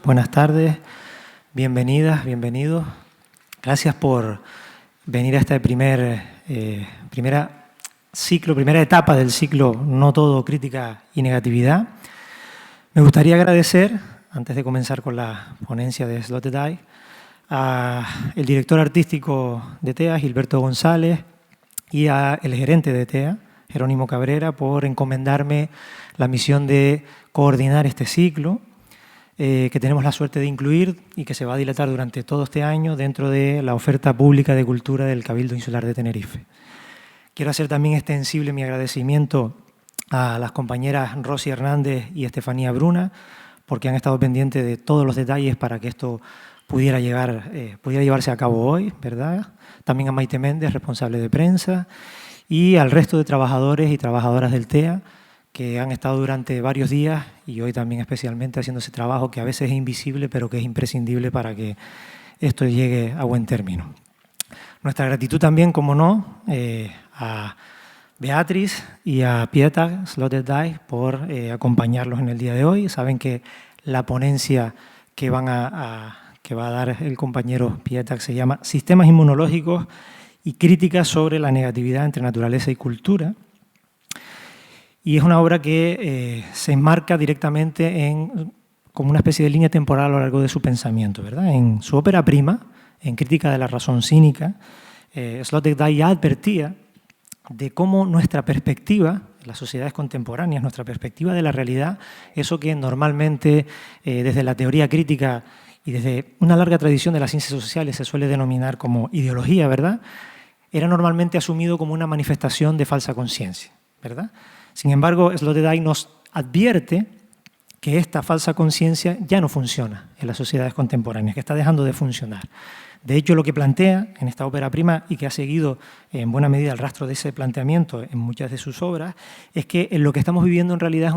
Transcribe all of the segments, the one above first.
buenas tardes, bienvenidas, bienvenidos. Gracias por venir a esta primera etapa del ciclo No-Todo, crítica y negatividad. Me gustaría agradecer, antes de comenzar con la ponencia de Sloterdijk, al director artístico de TEA, Gilberto González, y al gerente de TEA, Jerónimo Cabrera, por encomendarme la misión de coordinar este ciclo, que tenemos la suerte de incluir y que se va a dilatar durante todo este año dentro de la oferta pública de cultura del Cabildo Insular de Tenerife. Quiero hacer también extensible mi agradecimiento a las compañeras Rosy Hernández y Estefanía Bruna, porque han estado pendientes de todos los detalles para que esto pudiera llevarse a cabo hoy, ¿verdad? También a Maite Méndez, responsable de prensa, y al resto de trabajadores y trabajadoras del TEA, que han estado durante varios días y hoy también especialmente haciendo ese trabajo que a veces es invisible, pero que es imprescindible para que esto llegue a buen término. Nuestra gratitud también, como no, a Beatriz y a Peter Sloterdijk por acompañarlos en el día de hoy. Saben que la ponencia que va a dar el compañero Peter se llama Sistemas inmunológicos y crítica sobre la negatividad entre naturaleza y cultura. Y es una obra que se enmarca directamente como una especie de línea temporal a lo largo de su pensamiento, ¿verdad? En su ópera prima, en Crítica de la razón cínica, Sloterdijk ya advertía de cómo nuestra perspectiva, las sociedades contemporáneas, nuestra perspectiva de la realidad, eso que normalmente desde la teoría crítica y desde una larga tradición de las ciencias sociales se suele denominar como ideología, ¿verdad?, era normalmente asumido como una manifestación de falsa conciencia, ¿verdad? Sin embargo, Sloterdijk nos advierte que esta falsa conciencia ya no funciona en las sociedades contemporáneas, que está dejando de funcionar. De hecho, lo que plantea en esta ópera prima y que ha seguido en buena medida el rastro de ese planteamiento en muchas de sus obras, es que lo que estamos viviendo en realidad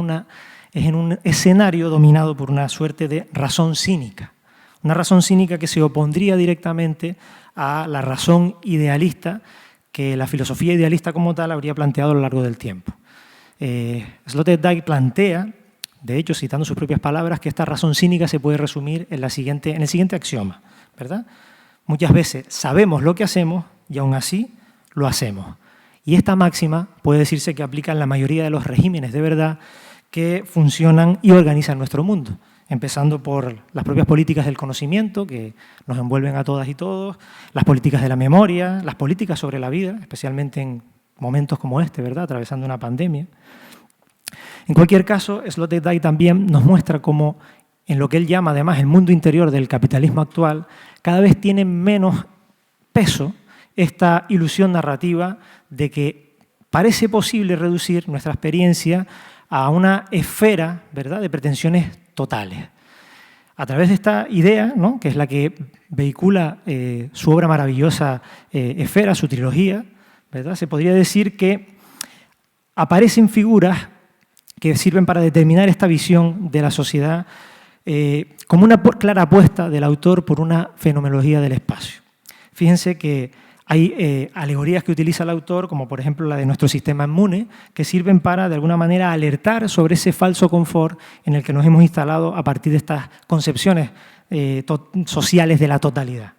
es en un escenario dominado por una suerte de razón cínica. Una razón cínica que se opondría directamente a la razón idealista que la filosofía idealista como tal habría planteado a lo largo del tiempo. Sloterdijk plantea, de hecho citando sus propias palabras, que esta razón cínica se puede resumir en el siguiente axioma, ¿verdad? Muchas veces sabemos lo que hacemos y aún así lo hacemos. Y esta máxima puede decirse que aplica en la mayoría de los regímenes de verdad que funcionan y organizan nuestro mundo, empezando por las propias políticas del conocimiento que nos envuelven a todas y todos, las políticas de la memoria, las políticas sobre la vida, especialmente en momentos como este, ¿verdad?, atravesando una pandemia. En cualquier caso, Sloterdijk también nos muestra cómo en lo que él llama además el mundo interior del capitalismo actual, cada vez tiene menos peso esta ilusión narrativa de que parece posible reducir nuestra experiencia a una esfera, ¿verdad?, de pretensiones totales. A través de esta idea, ¿no?, que es la que vehicula su obra maravillosa Esfera, su trilogía, ¿verdad?, se podría decir que aparecen figuras que sirven para determinar esta visión de la sociedad como una clara apuesta del autor por una fenomenología del espacio. Fíjense que hay alegorías que utiliza el autor, como por ejemplo la de nuestro sistema inmune, que sirven para, de alguna manera, alertar sobre ese falso confort en el que nos hemos instalado a partir de estas concepciones sociales de la totalidad.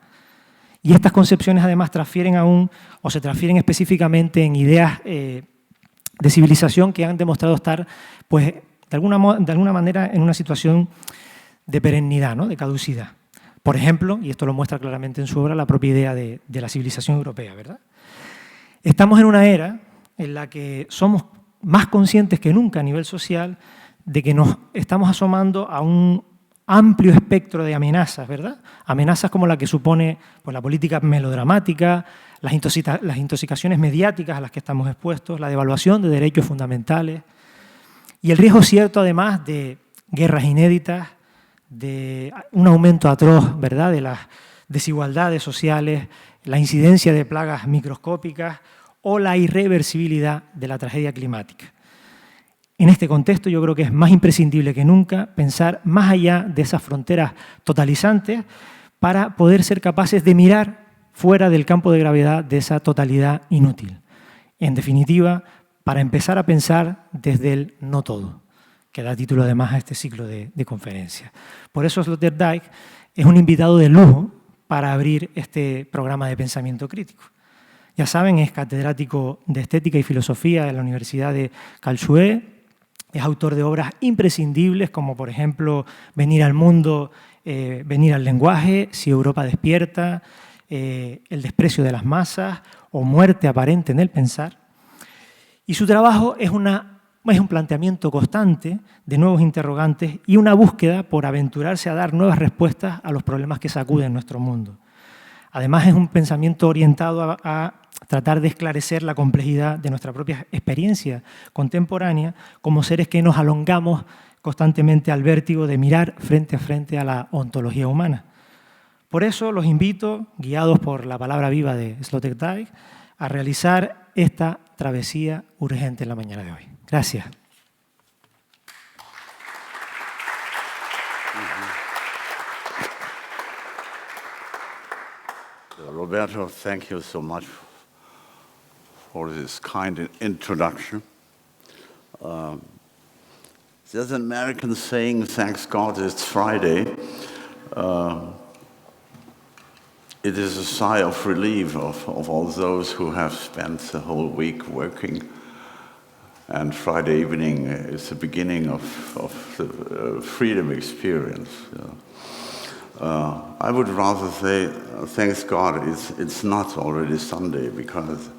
Y estas concepciones, además, se transfieren específicamente en ideas de civilización que han demostrado estar, pues, de alguna manera, en una situación de perennidad, ¿no?, de caducidad. Por ejemplo, y esto lo muestra claramente en su obra, la propia idea de la civilización europea, ¿verdad? Estamos en una era en la que somos más conscientes que nunca a nivel social de que nos estamos asomando a un amplio espectro de amenazas, ¿verdad? Amenazas como la que supone, pues, la política melodramática, las intoxicaciones mediáticas a las que estamos expuestos, la devaluación de derechos fundamentales y el riesgo cierto, además, de guerras inéditas, de un aumento atroz, ¿verdad?, de las desigualdades sociales, la incidencia de plagas microscópicas o la irreversibilidad de la tragedia climática. En este contexto yo creo que es más imprescindible que nunca pensar más allá de esas fronteras totalizantes para poder ser capaces de mirar fuera del campo de gravedad de esa totalidad inútil. En definitiva, para empezar a pensar desde el no todo, que da título además a este ciclo de conferencias. Por eso Sloterdijk es un invitado de lujo para abrir este programa de pensamiento crítico. Ya saben, es catedrático de Estética y Filosofía en la Universidad de Karlsruhe, es autor de obras imprescindibles como, por ejemplo, Venir al mundo, venir al lenguaje, Si Europa despierta, El desprecio de las masas o Muerte aparente en el pensar. Y su trabajo es un planteamiento constante de nuevos interrogantes y una búsqueda por aventurarse a dar nuevas respuestas a los problemas que sacuden nuestro mundo. Además, es un pensamiento orientado a tratar de esclarecer la complejidad de nuestra propia experiencia contemporánea como seres que nos alongamos constantemente al vértigo de mirar frente a frente a la ontología humana. Por eso los invito, guiados por la palabra viva de Sloterdijk, a realizar esta travesía urgente en la mañana de hoy. Gracias. Roberto, thank you so much for this kind introduction. There's an American saying, thanks God it's Friday. It is a sigh of relief of all those who have spent the whole week working. And Friday evening is the beginning of the freedom experience. I would rather say, thanks God, it's not already Sunday, because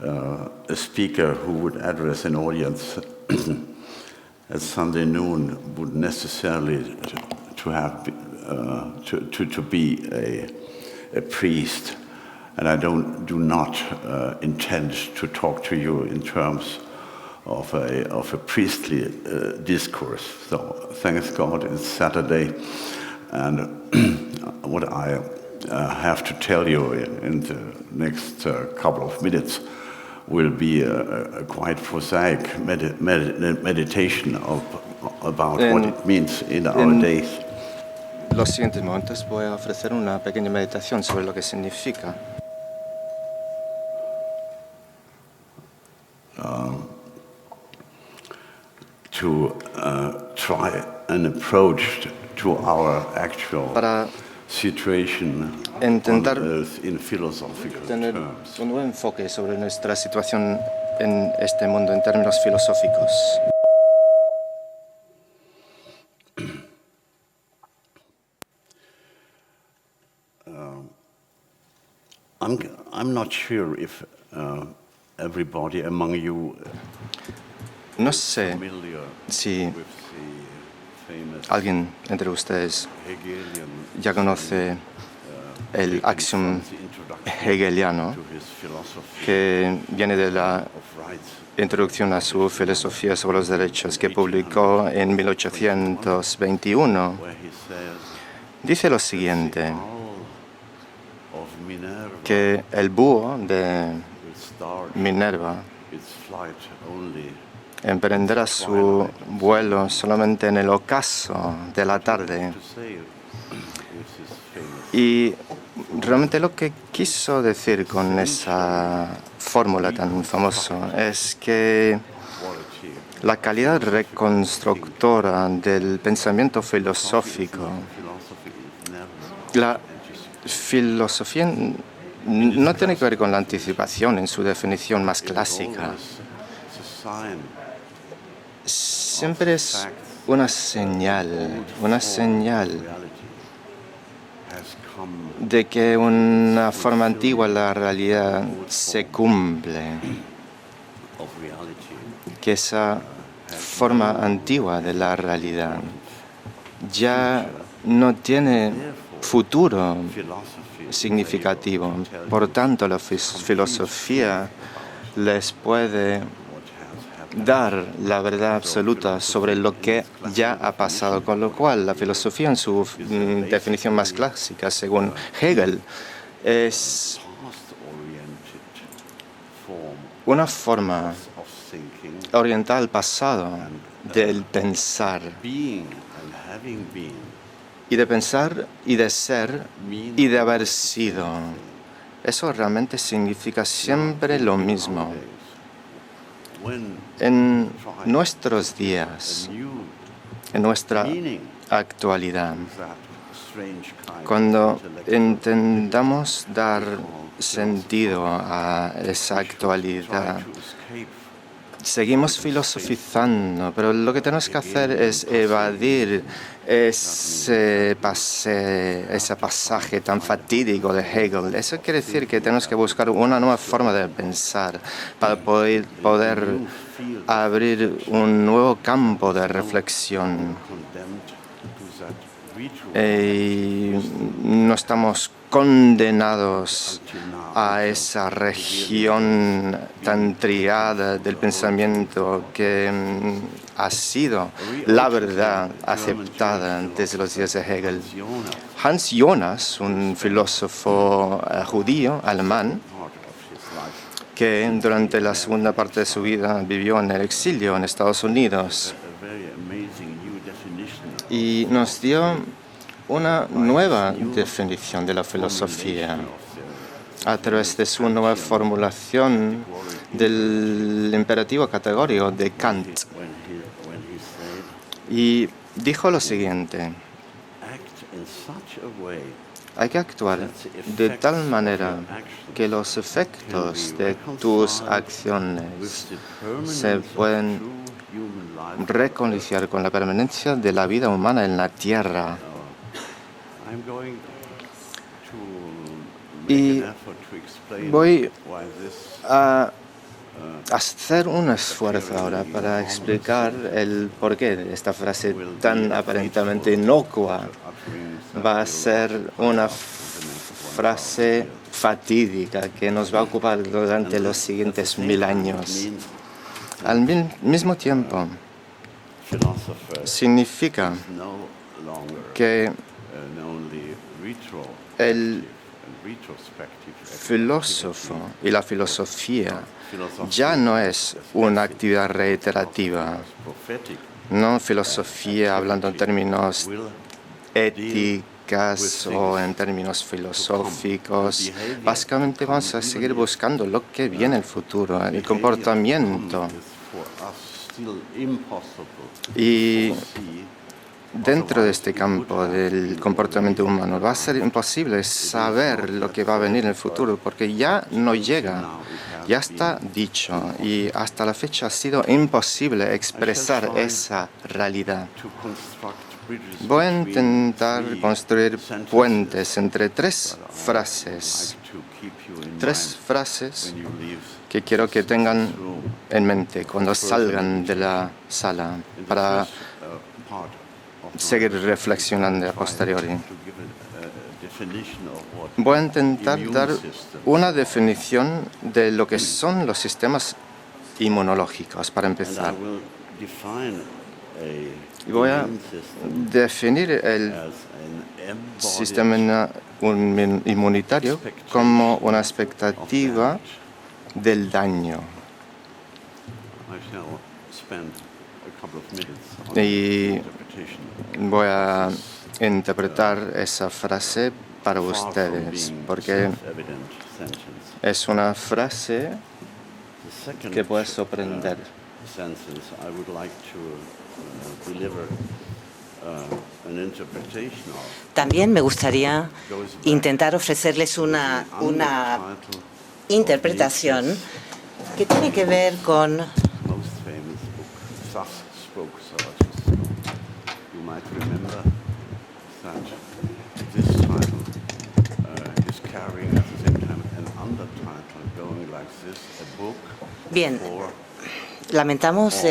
a speaker who would address an audience at Sunday noon would necessarily to be a priest, and I do not intend to talk to you in terms of a priestly discourse. So thanks God, it's Saturday. And what I have to tell you in the next couple of minutes will be a quite prosaic meditation about what it means in our days. Los siguientes momentos voy a ofrecer una pequeña meditación sobre lo que significa. To try an approach to our actual situation intentar on Earth in philosophical tener terms. un nuevo enfoque sobre nuestra situación en este mundo en términos filosóficos. I'm not sure if everybody among you No sé familiar si with the famous alguien entre ustedes Hegelian ya conoce el axiom hegeliano to his philosophy que viene de la of rights, introducción a su filosofía sobre los derechos que publicó en 1821. where he says Dice lo siguiente, owl of Minerva que el búho de will start Minerva its flight only emprenderá su vuelo solamente en el ocaso de la tarde. to say with his famous Y realmente lo que quiso decir con esa fórmula tan famosa es que quality la calidad reconstructora del pensamiento filosófico, philosophy is never la filosofía no tiene que ver con la anticipación en su definición más clásica. always the sign Siempre es una señal reality has come de que una forma antigua de la realidad se cumple, of reality que esa forma antigua de la realidad ya no tiene futuro philosophy significativo. Por tanto, la filosofía les puede what has happened dar la verdad absoluta sobre lo que ya ha pasado, con lo cual la filosofía en su definición más clásica, según Hegel, es past oriented form una forma of thinking, orientada al pasado del pensar, being and having been y de pensar y de ser y de haber sido. Eso realmente significa siempre lo mismo. when En nuestros días, new en nuestra actualidad. Cuando intentamos dar sentido a esa actualidad, seguimos filosofizando, pero lo que tenemos que hacer es evadir ese pasaje tan fatídico de Hegel. Eso quiere decir que tenemos que buscar una nueva forma de pensar para poder abrir un nuevo campo de reflexión. No estamos condenados a esa región tan triada del pensamiento que ha sido la verdad aceptada desde los días de Hegel. Hans Jonas, un filósofo judío alemán, que durante la segunda parte de su vida vivió en el exilio en Estados Unidos, y nos dio una nueva definición de la filosofía a través de su nueva formulación del imperativo categórico de Kant. Y dijo lo siguiente: hay que actuar de tal manera que los efectos de tus acciones se pueden reconciliar con la permanencia de la vida humana en la Tierra. Y voy a hacer un esfuerzo ahora para explicar el porqué de esta frase tan aparentemente inocua. Va a ser una frase fatídica que nos va a ocupar durante los siguientes 1000 años. Al mismo tiempo, significa que el filósofo y la filosofía ya no es una actividad reiterativa, no filosofía hablando en términos éticos o en términos filosóficos. Básicamente vamos a seguir buscando lo que viene en el futuro, el comportamiento. Y dentro de este campo del comportamiento humano va a ser imposible saber lo que va a venir en el futuro, porque ya no llega, ya está dicho, y hasta la fecha ha sido imposible expresar esa realidad. Voy a intentar construir puentes entre tres frases que quiero que tengan en mente cuando salgan de la sala para seguir reflexionando a posteriori. Voy a intentar dar una definición de lo que son los sistemas inmunológicos, para empezar. Y voy a definir el sistema inmunitario como una expectativa del daño. Y voy a interpretar esa frase para ustedes, porque es una frase que puede sorprender. También me gustaría intentar ofrecerles una interpretación que tiene que ver con Bien, lamentamos,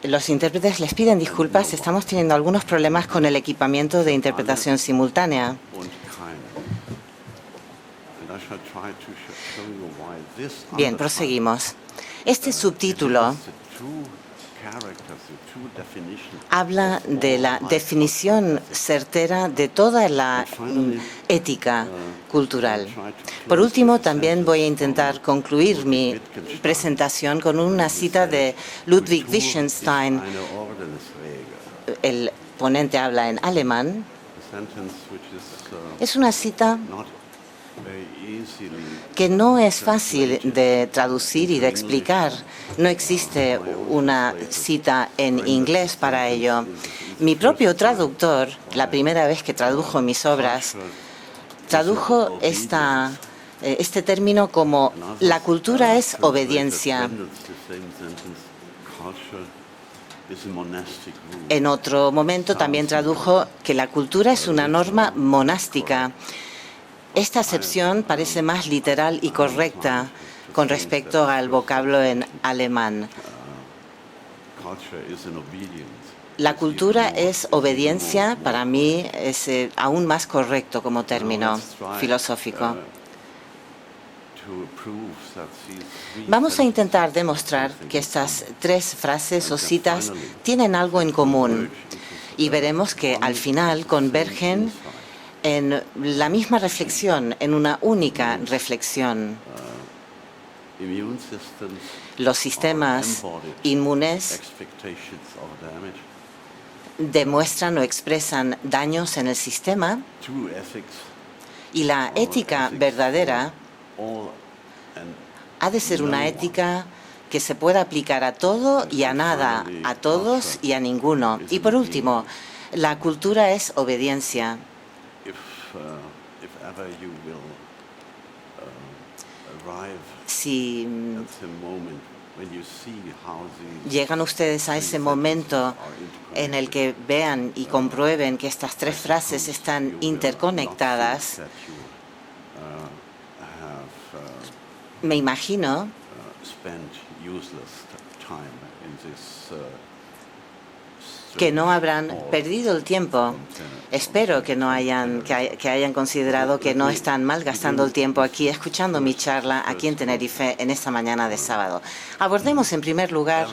los intérpretes les piden disculpas, estamos teniendo algunos problemas con el equipamiento de interpretación simultánea. Bien, proseguimos. Este subtítulo habla de la definición certera de toda la ética cultural. Por último, también voy a intentar concluir mi presentación con una cita de Ludwig Wittgenstein. El ponente habla en alemán. Es una cita que no es fácil de traducir y de explicar. No existe una cita en inglés para ello. Mi propio traductor, la primera vez que tradujo mis obras, tradujo este término como la cultura es obediencia. En otro momento también tradujo que la cultura es una norma monástica. Esta acepción parece más literal y correcta con respecto al vocablo en alemán. La cultura es obediencia, para mí es aún más correcto como término filosófico. Vamos a intentar demostrar que estas tres frases o citas tienen algo en común y veremos que al final convergen en la misma reflexión, en una única reflexión. Los sistemas inmunes demuestran o expresan daños en el sistema y la ética verdadera ha de ser una ética que se pueda aplicar a todo y a nada, a todos y a ninguno. Y por último, la cultura es obediencia. Si llegan ustedes a ese momento en el que vean y comprueben que estas tres frases están interconectadas, me imagino que no habrán perdido el tiempo. Espero que hayan considerado que no están malgastando el tiempo aquí escuchando mi charla aquí en Tenerife en esta mañana de sábado. Abordemos en primer lugar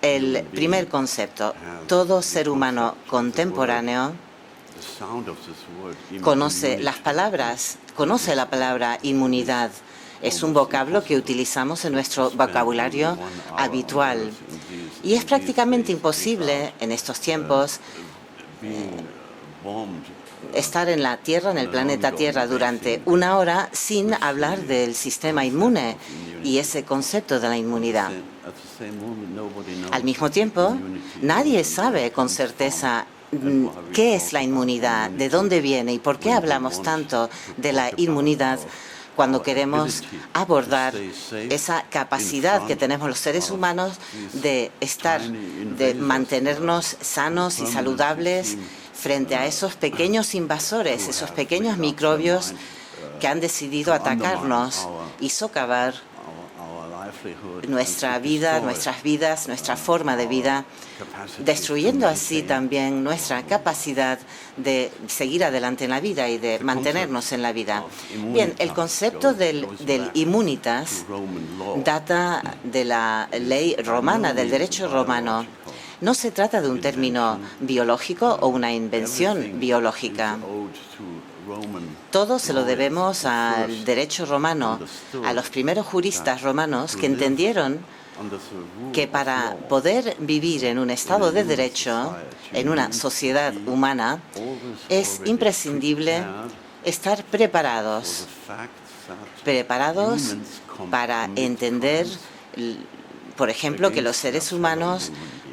el primer concepto. Todo ser humano contemporáneo conoce las palabras, conoce la palabra inmunidad. Es un vocablo que utilizamos en nuestro vocabulario habitual. Y es prácticamente imposible en estos tiempos estar en la Tierra, en el planeta Tierra, durante una hora sin hablar del sistema inmune y ese concepto de la inmunidad. Al mismo tiempo, nadie sabe con certeza qué es la inmunidad, de dónde viene y por qué hablamos tanto de la inmunidad cuando queremos abordar esa capacidad que tenemos los seres humanos de mantenernos sanos y saludables frente a esos pequeños invasores, esos pequeños microbios que han decidido atacarnos y socavar nuestra vida, nuestras vidas, nuestra forma de vida, destruyendo así también nuestra capacidad de seguir adelante en la vida y de mantenernos en la vida. Bien, el concepto del immunitas data de la ley romana, del derecho romano. No se trata de un término biológico o una invención biológica. Todo se lo debemos al derecho romano, a los primeros juristas romanos que entendieron que para poder vivir en un estado de derecho, en una sociedad humana, es imprescindible estar preparados para entender, por ejemplo, que los seres humanos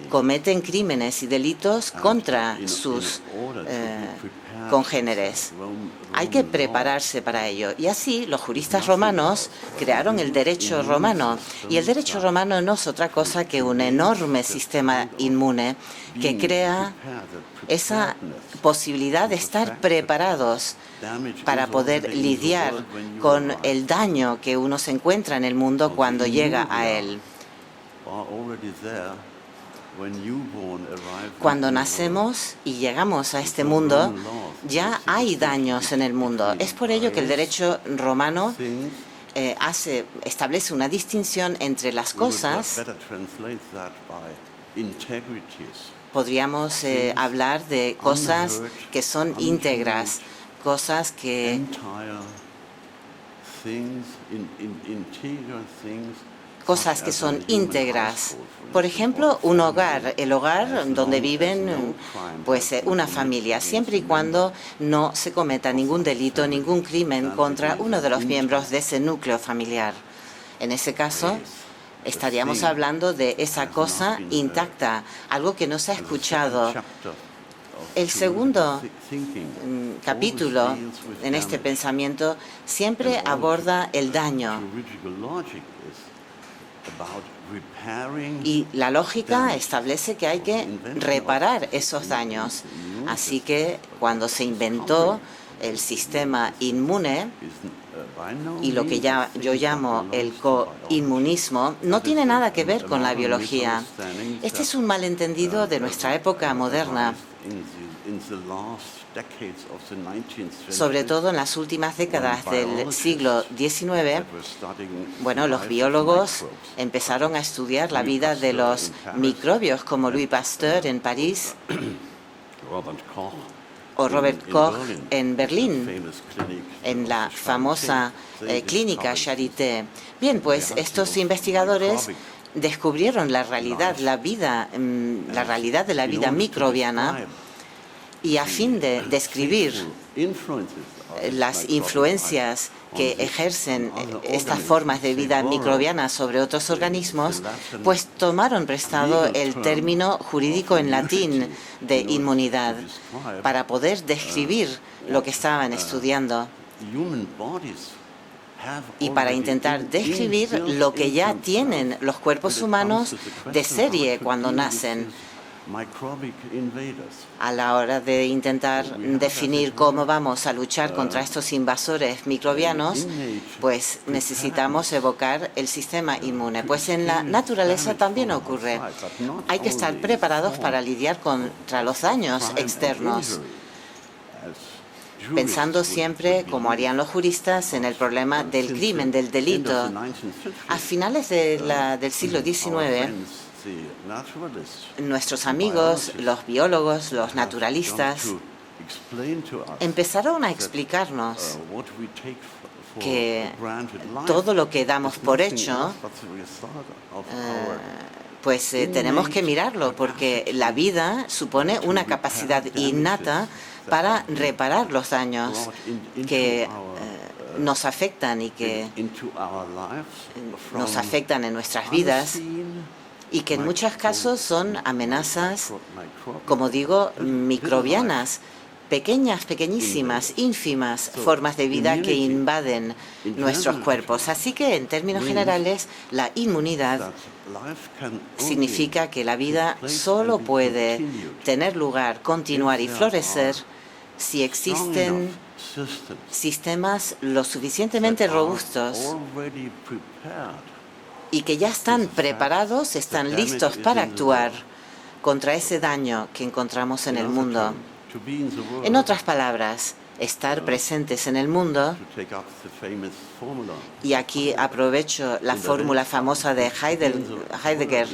cometen crímenes y delitos contra sus congéneres. Hay que prepararse para ello. Y así los juristas romanos crearon el derecho romano. Y el derecho romano no es otra cosa que un enorme sistema inmune que crea esa posibilidad de estar preparados para poder lidiar con el daño que uno se encuentra en el mundo cuando llega a él. Cuando nacemos y llegamos a este mundo, ya hay daños en el mundo. Es por ello que el derecho romano establece una distinción entre las cosas. Podríamos hablar de cosas que son íntegras, cosas que son íntegras. Por ejemplo, un hogar, el hogar donde viven una familia, siempre y cuando no se cometa ningún delito, ningún crimen contra uno de los miembros de ese núcleo familiar. En ese caso, estaríamos hablando de esa cosa intacta, algo que no se ha escuchado. El segundo capítulo en este pensamiento siempre aborda el daño. Y la lógica establece que hay que reparar esos daños. Así que cuando se inventó el sistema inmune, y lo que yo llamo el coinmunismo, no tiene nada que ver con la biología. Este es un malentendido de nuestra época moderna, sobre todo en las últimas décadas del siglo XIX. Bueno, los biólogos empezaron a estudiar la vida de los microbios, como Louis Pasteur en París o Robert Koch en Berlín, en la famosa clínica Charité. Bien, pues estos investigadores descubrieron la realidad de la vida microbiana, y a fin de describir las influencias que ejercen estas formas de vida microbiana sobre otros organismos, pues tomaron prestado el término jurídico en latín de inmunidad para poder describir lo que estaban estudiando y para intentar describir lo que ya tienen los cuerpos humanos de serie cuando nacen. A la hora de intentar definir cómo vamos a luchar contra estos invasores microbianos, pues necesitamos evocar el sistema inmune. Pues en la naturaleza también ocurre. Hay que estar preparados para lidiar contra los daños externos, pensando siempre, como harían los juristas, en el problema del crimen, del delito. A finales del siglo XIX, nuestros amigos, los biólogos, los naturalistas, empezaron a explicarnos que todo lo que damos por hecho, pues tenemos que mirarlo, porque la vida supone una capacidad innata para reparar los daños que nos afectan y que nos afectan en nuestras vidas, y que en muchos casos son amenazas, como digo, microbianas, pequeñas, pequeñísimas, ínfimas formas de vida que invaden nuestros cuerpos. Así que, en términos generales, la inmunidad significa que la vida solo puede tener lugar, continuar y florecer si existen sistemas lo suficientemente robustos y que ya están preparados, están listos para actuar contra ese daño que encontramos en el mundo. En otras palabras, estar presentes en el mundo, y aquí aprovecho la fórmula famosa de Heidegger,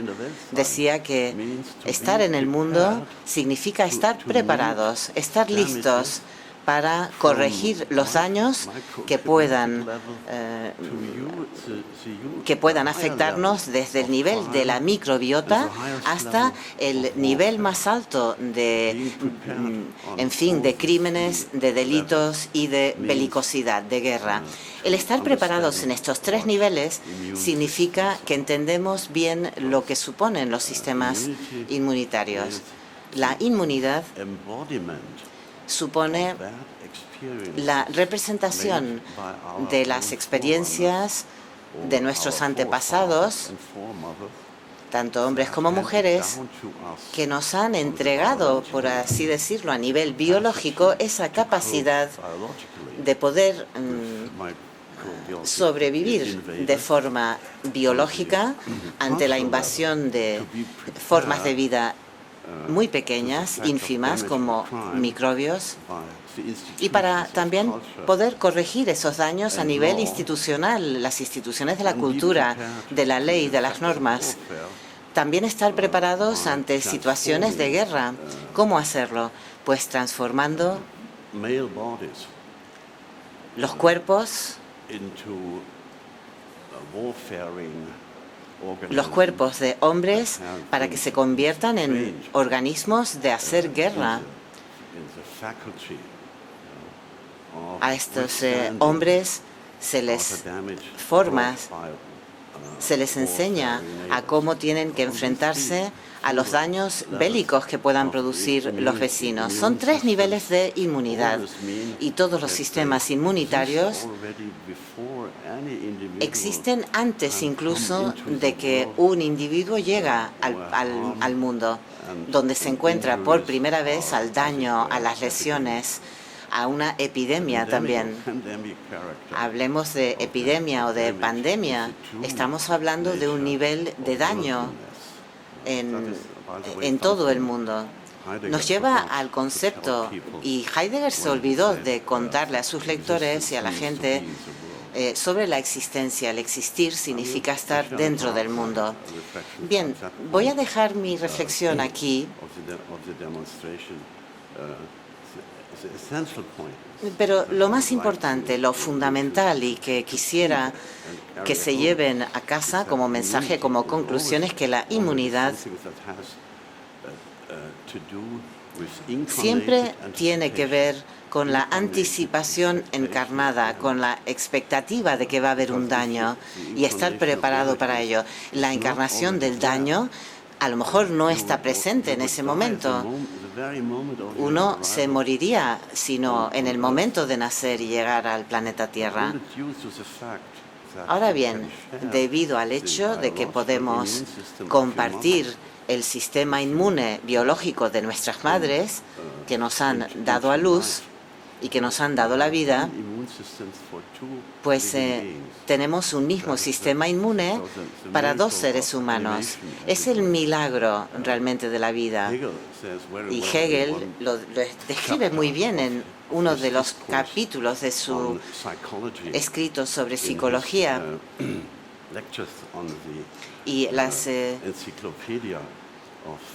decía que estar en el mundo significa estar preparados, estar listos para corregir los daños que puedan afectarnos desde el nivel de la microbiota hasta el nivel más alto de crímenes, de delitos y de belicosidad, de guerra. El estar preparados en estos tres niveles significa que entendemos bien lo que suponen los sistemas inmunitarios. La inmunidad supone la representación de las experiencias de nuestros antepasados, tanto hombres como mujeres, que nos han entregado, por así decirlo, a nivel biológico, esa capacidad de poder sobrevivir de forma biológica ante la invasión de formas de vida muy pequeñas, ínfimas, como microbios, y para también poder corregir esos daños a nivel institucional, las instituciones de la cultura, de la ley, de las normas. También estar preparados ante situaciones de guerra. ¿Cómo hacerlo? Pues transformando los cuerpos de hombres para que se conviertan en organismos de hacer guerra. A estos hombres se les forma se les enseña a cómo tienen que enfrentarse a los daños bélicos que puedan producir los vecinos. Son 3 niveles de inmunidad y todos los sistemas inmunitarios existen antes incluso de que un individuo llega al mundo, donde se encuentra por primera vez al daño, a las lesiones, a una epidemia también. Hablemos de epidemia o de pandemia, estamos hablando de un nivel de daño en todo el mundo. Nos lleva al concepto, y Heidegger se olvidó de contarle a sus lectores y a la gente sobre la existencia. El existir significa estar dentro del mundo. Bien, voy a dejar mi reflexión aquí, pero lo más importante, lo fundamental y que quisiera que se lleven a casa como mensaje, como conclusión, es que la inmunidad siempre tiene que ver con la anticipación encarnada, con la expectativa de que va a haber un daño y estar preparado para ello. La encarnación del daño a lo mejor no está presente en ese momento. Uno se moriría sino en el momento de nacer y llegar al planeta Tierra. Ahora bien, debido al hecho de que podemos compartir el sistema inmune biológico de nuestras madres, que nos han dado a luz y que nos han dado la vida, pues tenemos un mismo sistema inmune para 2 seres humanos. Es el milagro realmente de la vida. Y Hegel lo describe muy bien en uno de los capítulos de su escrito sobre psicología. Y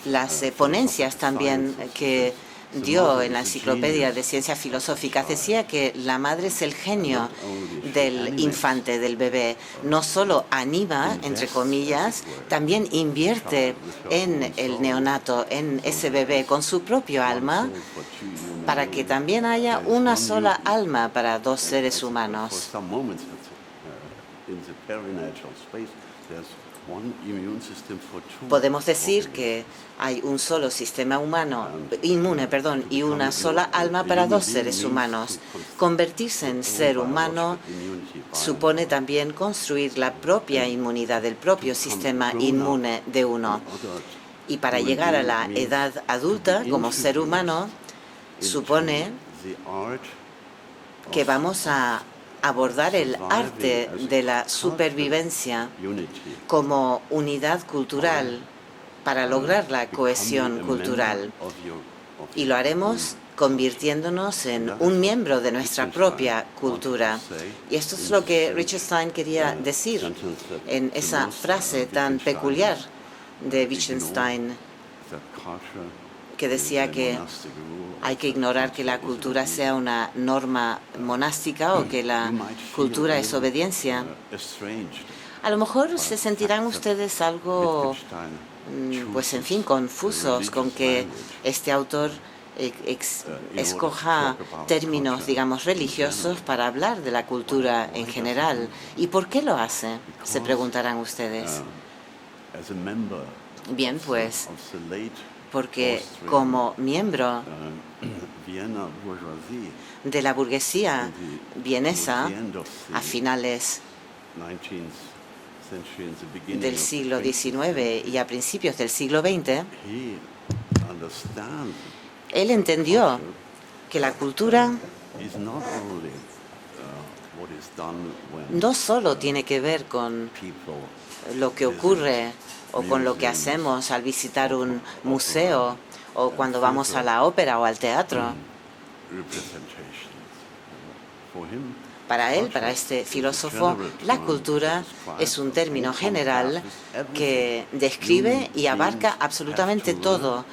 las ponencias también que dio en la enciclopedia de ciencias filosóficas, decía que la madre es el genio del infante, del bebé. No solo anima, entre comillas, también invierte en el neonato, en ese bebé, con su propio alma, para que también haya una sola alma para 2 seres humanos. Podemos decir que hay un solo sistema inmune, y una sola alma para 2 seres humanos. Convertirse en ser humano supone también construir la propia inmunidad, el propio sistema inmune de uno. Y para llegar a la edad adulta como ser humano, supone que vamos a abordar el arte de la supervivencia como unidad cultural para lograr la cohesión cultural. Y lo haremos convirtiéndonos en un miembro de nuestra propia cultura. Y esto es lo que Wittgenstein quería decir en esa frase tan peculiar de Wittgenstein, que decía que hay que ignorar que la cultura sea una norma monástica o que la cultura es obediencia. A lo mejor se sentirán ustedes algo, pues en fin, confusos con que este autor escoja términos, digamos, religiosos para hablar de la cultura en general. ¿Y por qué lo hace? Se preguntarán ustedes. Bien, pues, porque como miembro de la burguesía vienesa a finales del siglo XIX y a principios del siglo XX, él entendió que la cultura no solo tiene que ver con lo que ocurre o con lo que hacemos al visitar un museo o cuando vamos a la ópera o al teatro. Para él, para este filósofo, la cultura es un término general que describe y abarca absolutamente todo.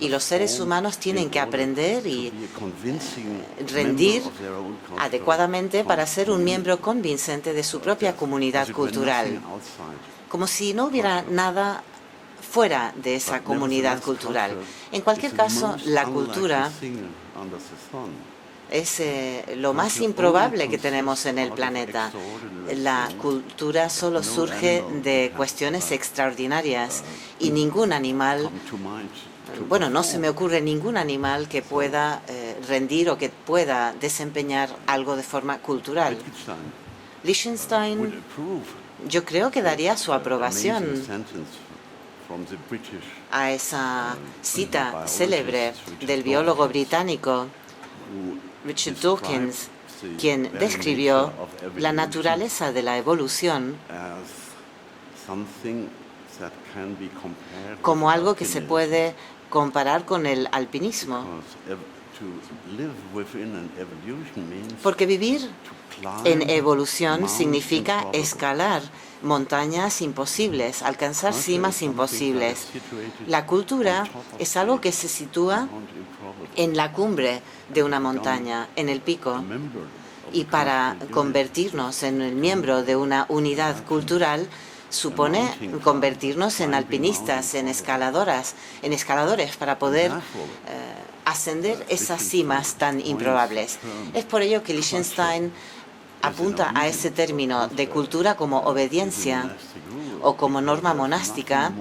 Y los seres humanos tienen que aprender y rendir adecuadamente para ser un miembro convincente de su propia comunidad cultural. Como si no hubiera nada fuera de esa comunidad cultural. En cualquier caso, la cultura Es lo más improbable que tenemos en el planeta. La cultura solo surge de cuestiones extraordinarias y ningún animal, bueno, no se me ocurre ningún animal que pueda rendir o que pueda desempeñar algo de forma cultural. Liechtenstein, yo creo que daría su aprobación a esa cita célebre del biólogo británico Richard Dawkins, quien describió la naturaleza de la evolución como algo que se puede comparar con el alpinismo. Porque vivir en evolución significa escalar montañas imposibles, alcanzar cimas imposibles. La cultura es algo que se sitúa en la cumbre de una montaña, en el pico. Y para convertirnos en el miembro de una unidad cultural, supone convertirnos en alpinistas, en escaladores, para poder ascender esas cimas tan improbables. Es por ello que Liechtenstein apunta a ese término de cultura como obediencia o como norma monástica,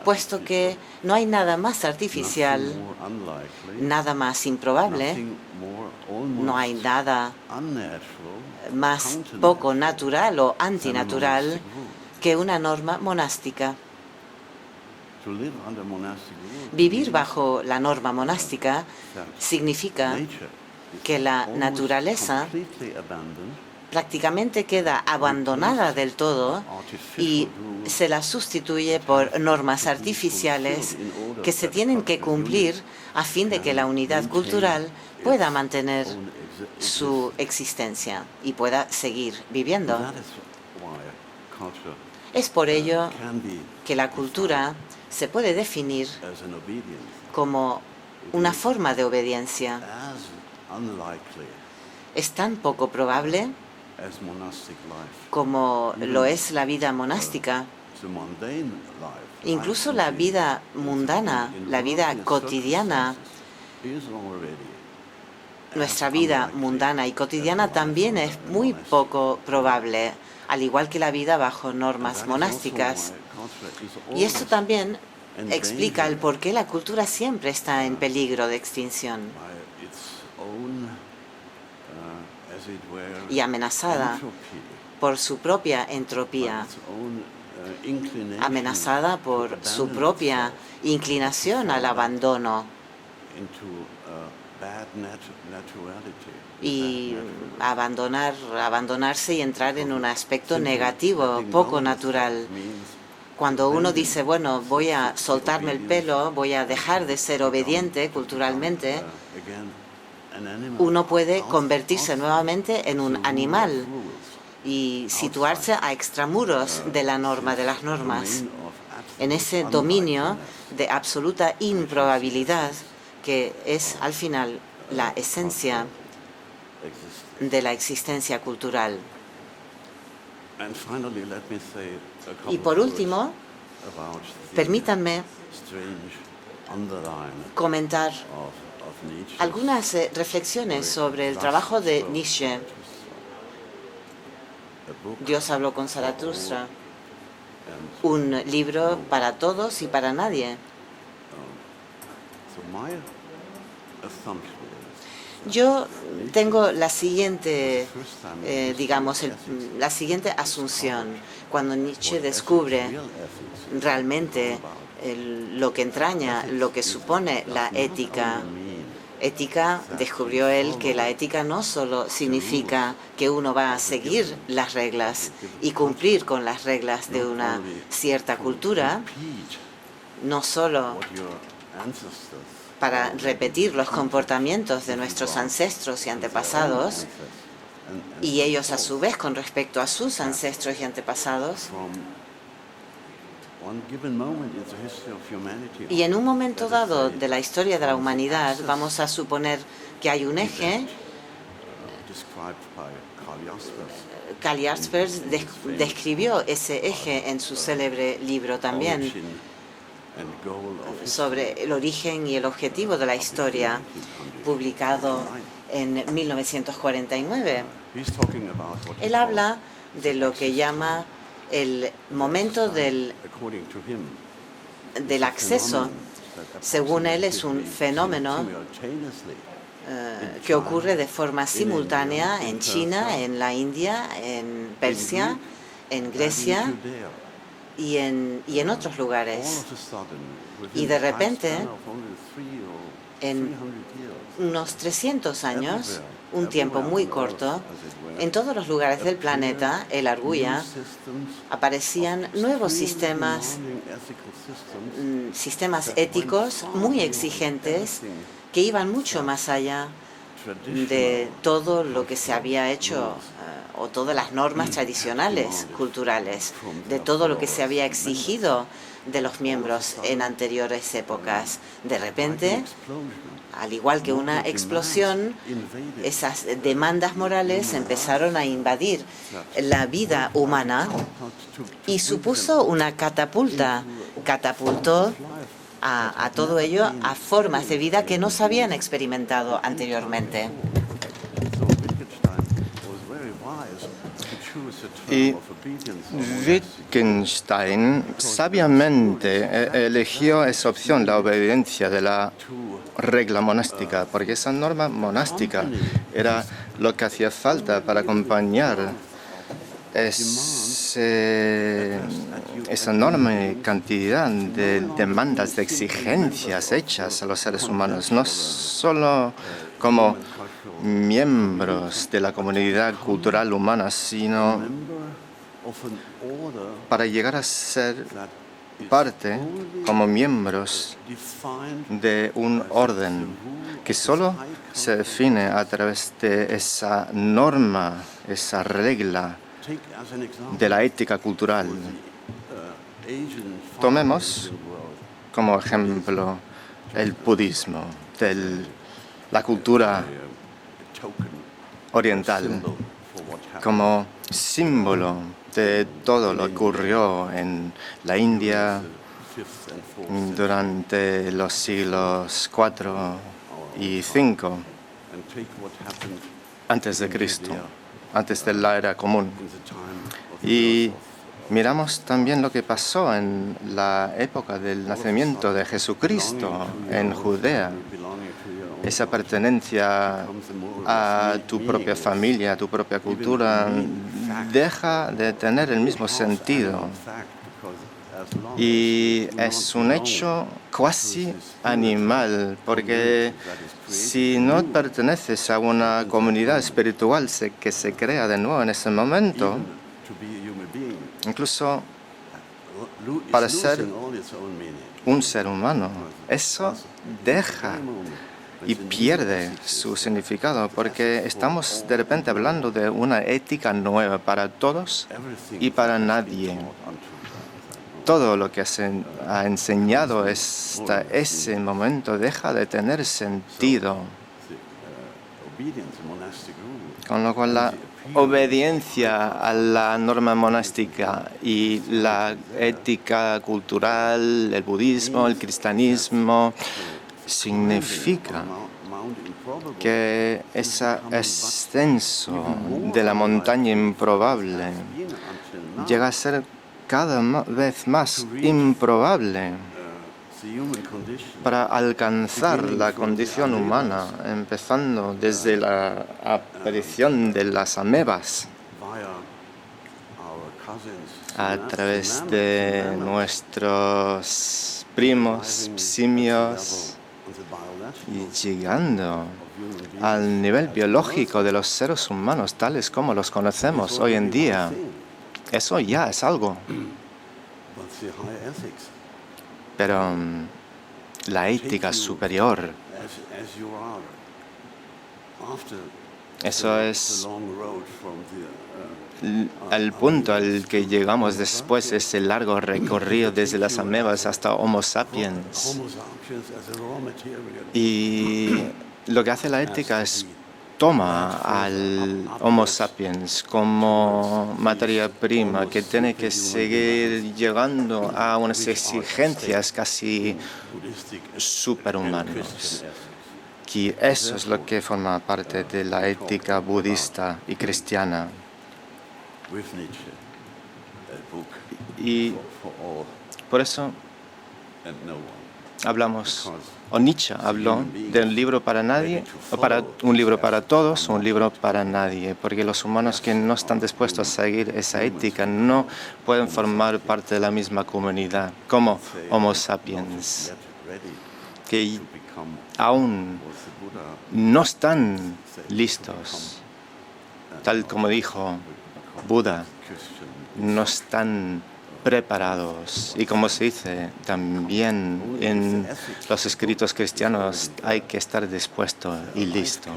puesto que no hay nada más artificial, nada más improbable, no hay nada más poco natural o antinatural que una norma monástica. Vivir bajo la norma monástica significa que la naturaleza prácticamente queda abandonada del todo y se la sustituye por normas artificiales que se tienen que cumplir a fin de que la unidad cultural pueda mantener su existencia y pueda seguir viviendo. Es por ello que la cultura se puede definir como una forma de obediencia. Es tan poco probable como lo es la vida monástica. Incluso la vida mundana, la vida cotidiana, nuestra vida mundana y cotidiana también es muy poco probable, al igual que la vida bajo normas monásticas. Y esto también explica el por qué la cultura siempre está en peligro de extinción y amenazada por su propia entropía, amenazada por su propia inclinación al abandono y abandonarse y entrar en un aspecto negativo, poco natural. Cuando uno dice, bueno, voy a soltarme el pelo, voy a dejar de ser obediente culturalmente, uno puede convertirse nuevamente en un animal y situarse a extramuros de la norma, de las normas, en ese dominio de absoluta improbabilidad que es al final la esencia de la existencia cultural. Y por último, permítanme comentar algunas reflexiones sobre el trabajo de Nietzsche. Dios habló con Zaratustra, un libro para todos y para nadie. Yo tengo la siguiente, la siguiente asunción. Cuando Nietzsche descubre realmente lo que entraña, lo que supone la ética, descubrió él que la ética no solo significa que uno va a seguir las reglas y cumplir con las reglas de una cierta cultura, no solo para repetir los comportamientos de nuestros ancestros y antepasados, y ellos a su vez con respecto a sus ancestros y antepasados. Y en un momento dado de la historia de la humanidad vamos a suponer que hay un eje. Karl Jaspers describió ese eje en su célebre libro también sobre el origen y el objetivo de la historia, publicado en 1949. Él habla de lo que llama el momento del acceso. Según él, es un fenómeno que ocurre de forma simultánea en China, en la India, en Persia, en Grecia y en otros lugares. Y de repente, en unos 300 años, un tiempo muy corto, en todos los lugares del planeta, él arguya, aparecían nuevos sistemas éticos muy exigentes que iban mucho más allá de todo lo que se había hecho o todas las normas tradicionales, culturales, de todo lo que se había exigido de los miembros en anteriores épocas. De repente, al igual que una explosión, esas demandas morales empezaron a invadir la vida humana y supuso una catapultó a todo ello a formas de vida que no se habían experimentado anteriormente. Y Wittgenstein sabiamente eligió esa opción, la obediencia de la regla monástica, porque esa norma monástica era lo que hacía falta para acompañar esa enorme cantidad de demandas, de exigencias hechas a los seres humanos, no solo como miembros de la comunidad cultural humana, sino para llegar a ser parte como miembros de un orden que solo se define a través de esa norma, esa regla de la ética cultural. Tomemos como ejemplo el budismo, la cultura oriental, como símbolo de todo lo que ocurrió en la India durante los siglos IV y V antes de Cristo, antes de la era común. Y miramos también lo que pasó en la época del nacimiento de Jesucristo en Judea. Esa pertenencia a tu propia familia, a tu propia cultura, deja de tener el mismo sentido. Y es un hecho cuasi animal, porque si no perteneces a una comunidad espiritual que se crea de nuevo en ese momento, incluso para ser un ser humano, eso deja y pierde su significado, porque estamos de repente hablando de una ética nueva para todos y para nadie. Todo lo que ha enseñado hasta ese momento deja de tener sentido. Con lo cual la obediencia a la norma monástica y la ética cultural, el budismo, el cristianismo, significa que ese ascenso de la montaña improbable llega a ser cada vez más improbable para alcanzar la condición humana, empezando desde la aparición de las amebas a través de nuestros primos simios y llegando al nivel biológico de los seres humanos tales como los conocemos hoy en día. Eso ya es algo. Pero la ética superior, eso es el punto al que llegamos después, ese largo recorrido desde las amebas hasta Homo sapiens. Y lo que hace la ética es toma al Homo sapiens como materia prima que tiene que seguir llegando a unas exigencias casi superhumanas. aquí. Eso es lo que forma parte de la ética budista y cristiana. Y por eso hablamos, o Nietzsche habló de un libro para nadie, o para un libro para todos, o un libro para nadie, porque los humanos que no están dispuestos a seguir esa ética no pueden formar parte de la misma comunidad, como Homo sapiens, que aún no están listos, tal como dijo Buda, no están preparados. Y como se dice también en los escritos cristianos, hay que estar dispuesto y listo.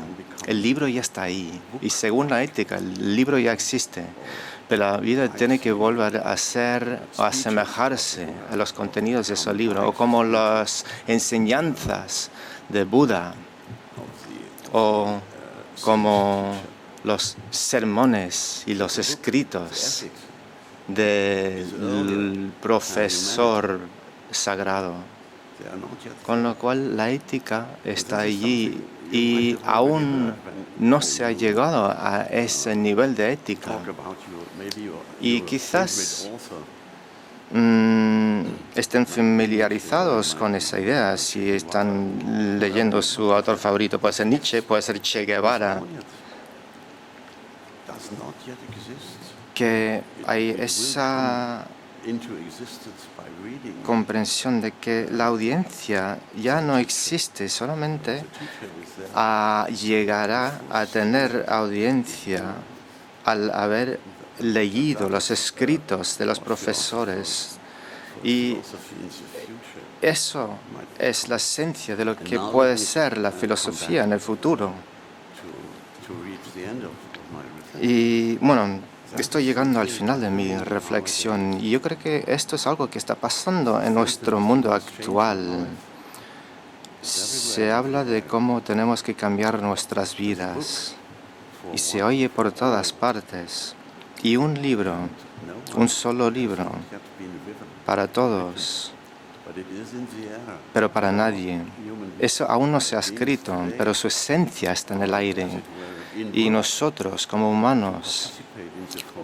El libro ya está ahí y según la ética el libro ya existe, pero la vida tiene que volver a ser o asemejarse a los contenidos de ese libro, o como las enseñanzas de Buda, o como los sermones y los escritos del profesor sagrado. Con lo cual la ética está allí y aún no se ha llegado a ese nivel de ética. Y quizás estén familiarizados con esa idea. Si están leyendo su autor favorito, puede ser Nietzsche, puede ser Che Guevara, que hay esa comprensión de que la audiencia ya no existe, solamente llegará a tener audiencia al haber leído los escritos de los profesores. Y eso es la esencia de lo que puede ser la filosofía en el futuro. Y bueno, estoy llegando al final de mi reflexión y yo creo que esto es algo que está pasando en nuestro mundo actual. Se habla de cómo tenemos que cambiar nuestras vidas y se oye por todas partes. Y un libro, un solo libro, para todos, pero para nadie. Eso aún no se ha escrito, pero su esencia está en el aire. Y nosotros, como humanos,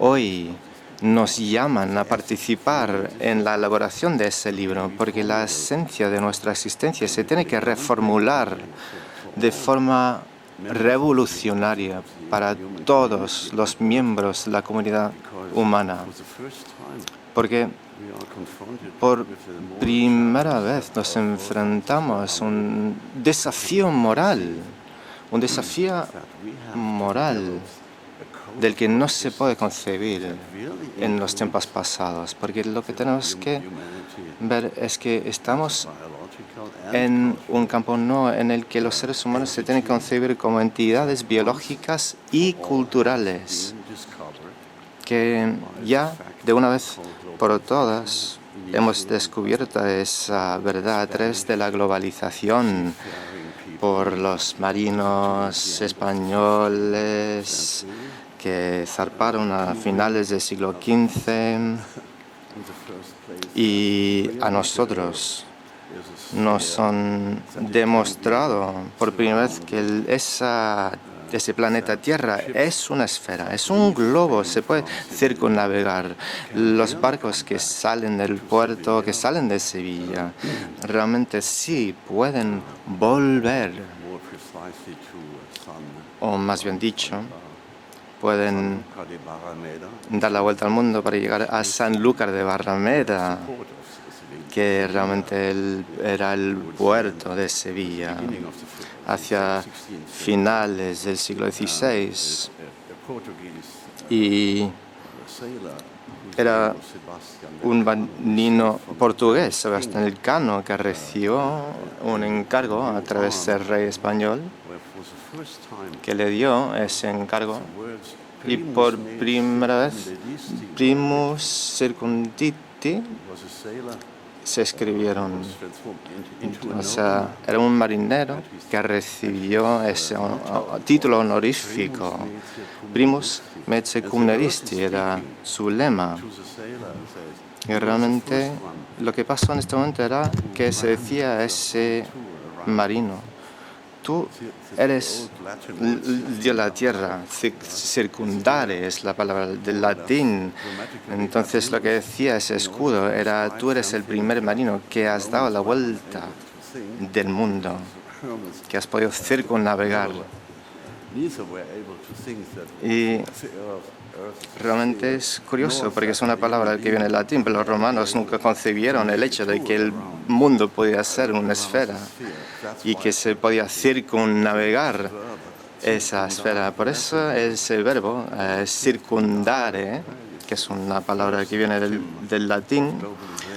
hoy nos llaman a participar en la elaboración de ese libro, porque la esencia de nuestra existencia se tiene que reformular de forma revolucionaria para todos los miembros de la comunidad humana. Porque por primera vez nos enfrentamos a un desafío moral del que no se puede concebir en los tiempos pasados, porque lo que tenemos que ver es que estamos en un campo no en el que los seres humanos se tienen que concebir como entidades biológicas y culturales, que ya de una vez por todas hemos descubierto esa verdad a través de la globalización, por los marinos españoles que zarparon a finales del siglo XV, y a nosotros nos han demostrado por primera vez que ese planeta Tierra es una esfera, es un globo, se puede circunnavegar. Los barcos que salen del puerto, que salen de Sevilla, realmente sí pueden volver, o más bien dicho, pueden dar la vuelta al mundo para llegar a Sanlúcar de Barrameda, que realmente era el puerto de Sevilla, hacia finales del siglo XVI. Y era un marino portugués, Sebastián Elcano, que recibió un encargo a través del rey español, que le dio ese encargo, y por primera vez primus circunditi se escribieron. O sea, era un marinero que recibió ese título honorífico. Primus me secundaristi era su lema. Y realmente lo que pasó en este momento era que se decía a ese marino tú eres de la tierra. Circundare es la palabra del latín. Entonces lo que decía ese escudo era: tú eres el primer marino que has dado la vuelta del mundo, que has podido circunnavegar. Y realmente es curioso porque es una palabra que viene del latín, pero los romanos nunca concebieron el hecho de que el mundo podía ser una esfera y que se podía circunnavegar esa esfera. Por eso ese verbo, circundare, que es una palabra que viene del latín,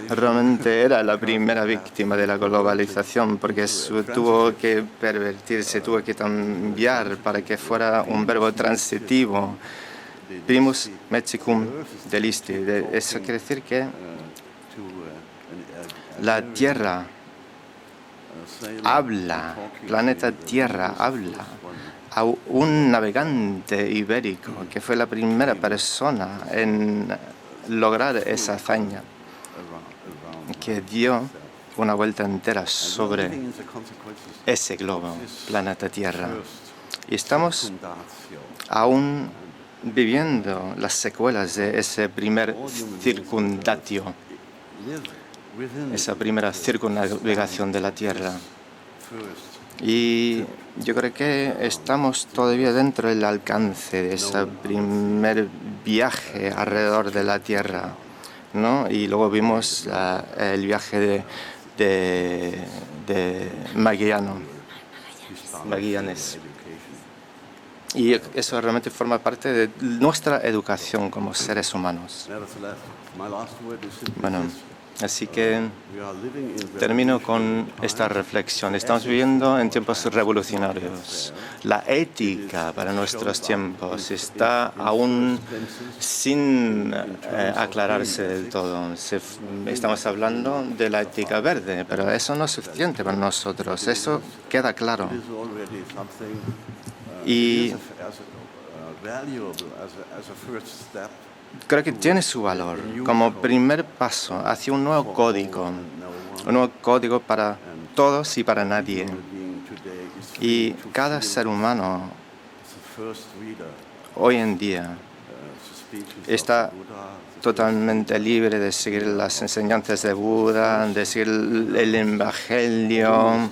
realmente era la primera víctima de la globalización, porque tuvo que pervertirse, tuvo que cambiar para que fuera un verbo transitivo. Primus mexicum delisti. Eso quiere decir que la Tierra habla, planeta Tierra habla a un navegante ibérico que fue la primera persona en lograr esa hazaña, que dio una vuelta entera sobre ese globo, planeta Tierra. Y estamos aún viviendo las secuelas de ese primer circundatio, esa primera circunnavegación de la Tierra. Y yo creo que estamos todavía dentro del alcance de ese primer viaje alrededor de la Tierra, ¿no? Y luego vimos el viaje de Magallanes. Y eso realmente forma parte de nuestra educación como seres humanos. Bueno, así que termino con esta reflexión. Estamos viviendo en tiempos revolucionarios. La ética para nuestros tiempos está aún sin aclararse del todo. Estamos hablando de la ética verde, pero eso no es suficiente para nosotros. Eso queda claro. Y creo que tiene su valor como primer paso hacia un nuevo código para todos y para nadie. Y cada ser humano hoy en día está totalmente libre de seguir las enseñanzas de Buda, de seguir el Evangelio.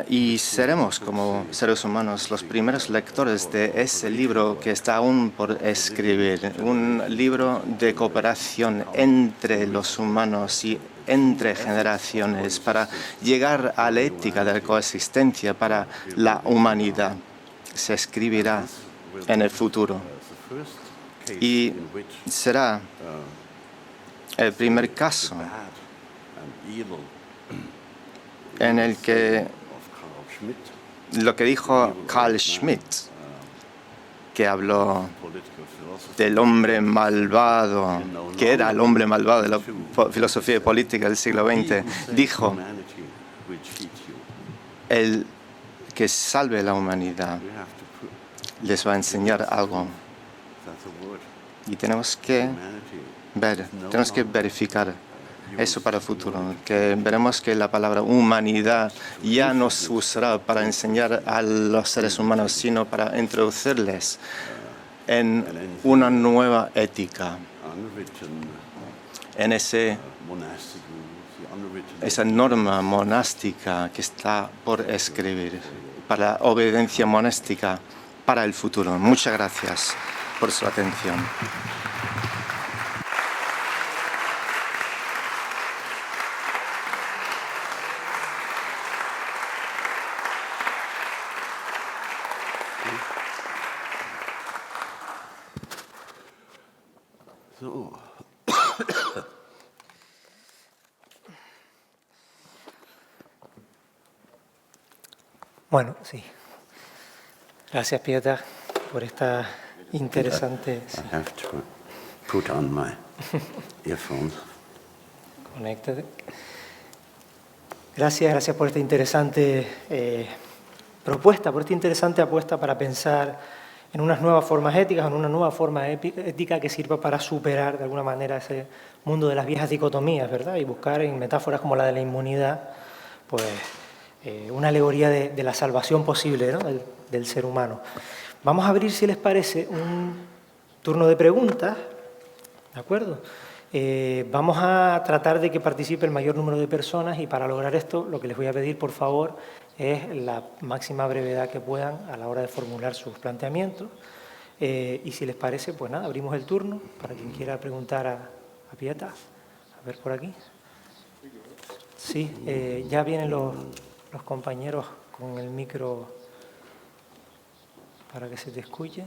Y seremos, como seres humanos, los primeros lectores de ese libro que está aún por escribir. Un libro de cooperación entre los humanos y entre generaciones para llegar a la ética de la coexistencia para la humanidad. Se escribirá en el futuro. Y será el primer caso en el que lo que dijo Carl Schmitt, que habló del hombre malvado, que era el hombre malvado de la filosofía y política del siglo XX, dijo: el que salve la humanidad les va a enseñar algo. Y tenemos que verificar eso para el futuro, que veremos que la palabra humanidad ya no se usará para enseñar a los seres humanos, sino para introducirles en una nueva ética, en esa norma monástica que está por escribir, para la obediencia monástica para el futuro. Muchas gracias por su atención. Bueno, sí. Gracias, Peter, por esta interesante... I have to put on my earphones. Conéctate. Gracias por esta interesante propuesta, por esta interesante apuesta para pensar en unas nuevas formas éticas, en una nueva forma ética que sirva para superar de alguna manera ese mundo de las viejas dicotomías, ¿verdad? Y buscar en metáforas como la de la inmunidad, pues una alegoría de la salvación posible, ¿no?, del ser humano. Vamos a abrir, si les parece, un turno de preguntas, ¿de acuerdo? Vamos a tratar de que participe el mayor número de personas y para lograr esto lo que les voy a pedir, por favor, es la máxima brevedad que puedan a la hora de formular sus planteamientos. Y si les parece, pues nada, abrimos el turno para quien quiera preguntar a Pieta. A ver, por aquí. Sí, ya vienen los compañeros con el micro para que se te escuche.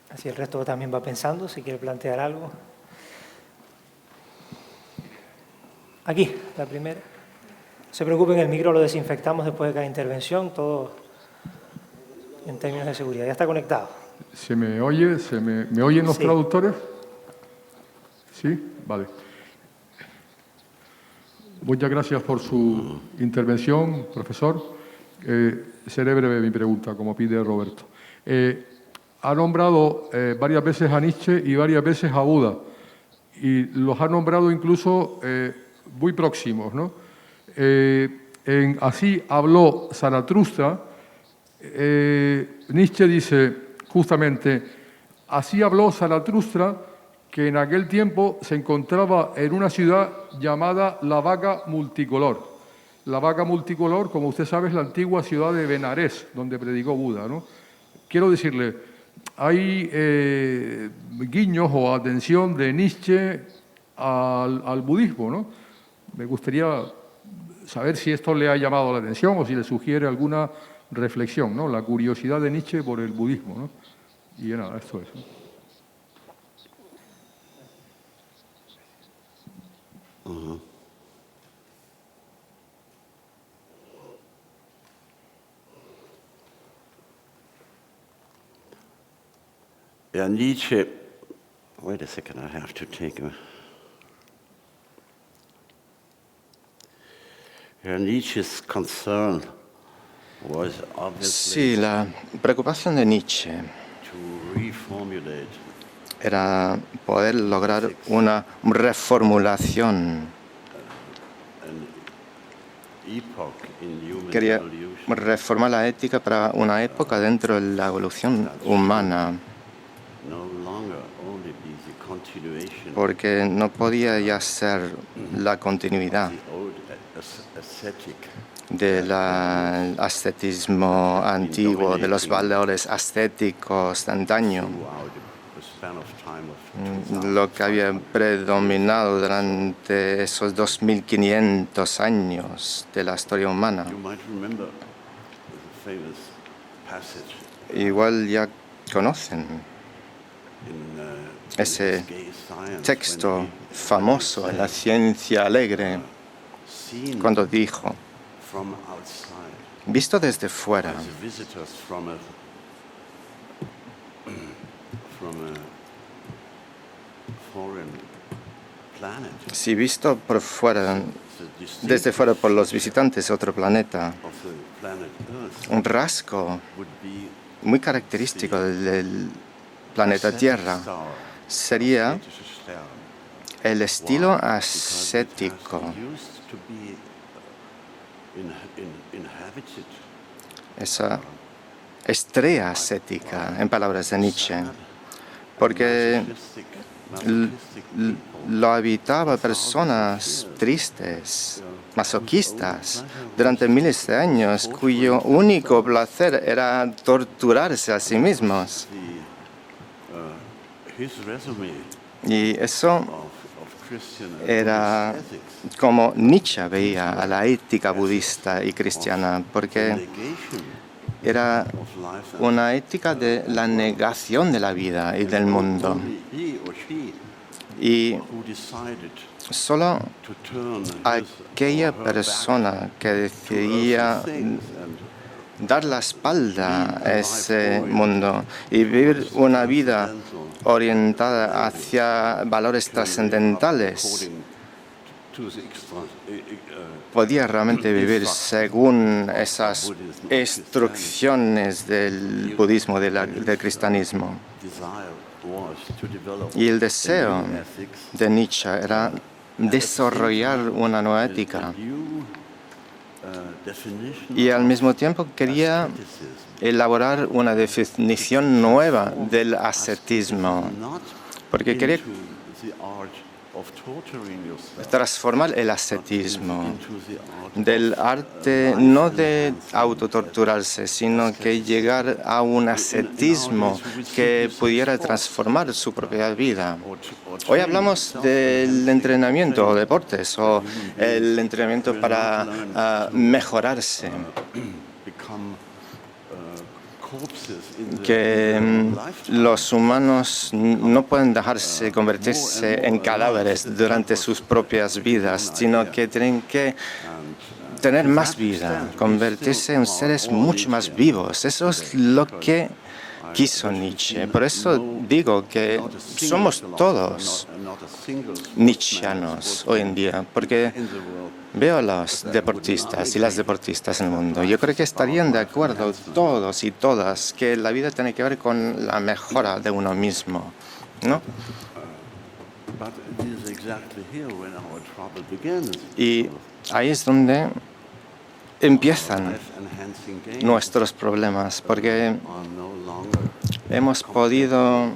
Así el resto también va pensando, si quiere plantear algo. Aquí, la primera. No se preocupen, el micro lo desinfectamos después de cada intervención, todo en términos de seguridad. Ya está conectado. ¿Se me oye? ¿Me oyen los traductores? ¿Sí? Vale. Muchas gracias por su intervención, profesor. Seré breve mi pregunta, como pide Roberto. Ha nombrado varias veces a Nietzsche y varias veces a Buda, y los ha nombrado incluso muy próximos, ¿no? En Así habló Zaratustra, Nietzsche dice justamente: así habló Zaratustra, que en aquel tiempo se encontraba en una ciudad llamada La Vaca Multicolor. La Vaca Multicolor, como usted sabe, es la antigua ciudad de Benarés, donde predicó Buda, ¿no? Quiero decirle, hay guiños o atención de Nietzsche al budismo, ¿no? Me gustaría saber si esto le ha llamado la atención o si le sugiere alguna reflexión, ¿no? La curiosidad de Nietzsche por el budismo, ¿no? Y nada, esto es, ¿no? Yeah, Nietzsche, wait a second, I have to take a... Yeah, Nietzsche's concern was obviously Sí, la preocupación de Nietzsche to reformulate era poder lograr una reformulación. an epoch in human Quería evolution. reformar la ética para una época dentro de la evolución humana, No longer only be the continuation porque no podía ya ser la continuidad of the old ascetic del ascetismo antiguo, de los valores ascéticos de antaño, throughout the span of time of 2000. lo que había predominado durante esos 2500 años de la historia humana. You might remember the famous passage Igual ya conocen in ese Gay Science texto when famoso en la ciencia alegre, seen cuando dijo: from outside visto desde fuera, as visitors from a foreign planet, si visto por fuera, the desde fuera por los visitantes de otro planeta, of the planet Earth un rasgo would be muy característico del planeta Tierra sería el estilo ascético, esa estrella ascética, en palabras de Nietzsche, porque lo habitaba personas tristes, masoquistas, durante miles de años, cuyo único placer era torturarse a sí mismos. Y eso era como Nietzsche veía a la ética budista y cristiana, porque era una ética de la negación de la vida y del mundo. Y solo aquella persona que decidía dar la espalda a ese mundo y vivir una vida orientada hacia valores trascendentales podía realmente vivir según esas instrucciones del budismo, del cristianismo. Y el deseo de Nietzsche era desarrollar una nueva ética Y al mismo tiempo quería elaborar una definición nueva del ascetismo, porque quería transformar el ascetismo del arte no de autotorturarse, sino que llegar a un ascetismo que pudiera transformar su propia vida. Hoy hablamos del entrenamiento o deportes o el entrenamiento para mejorarse, que los humanos no pueden dejarse convertirse en cadáveres durante sus propias vidas, sino que tienen que tener más vida, convertirse en seres mucho más vivos. Eso es lo que quiso Nietzsche. Por eso digo que somos todos nietzscheanos hoy en día, porque veo a los deportistas y las deportistas en el mundo. Yo creo que estarían de acuerdo todos y todas que la vida tiene que ver con la mejora de uno mismo, ¿no? Y ahí es donde empiezan nuestros problemas, porque hemos podido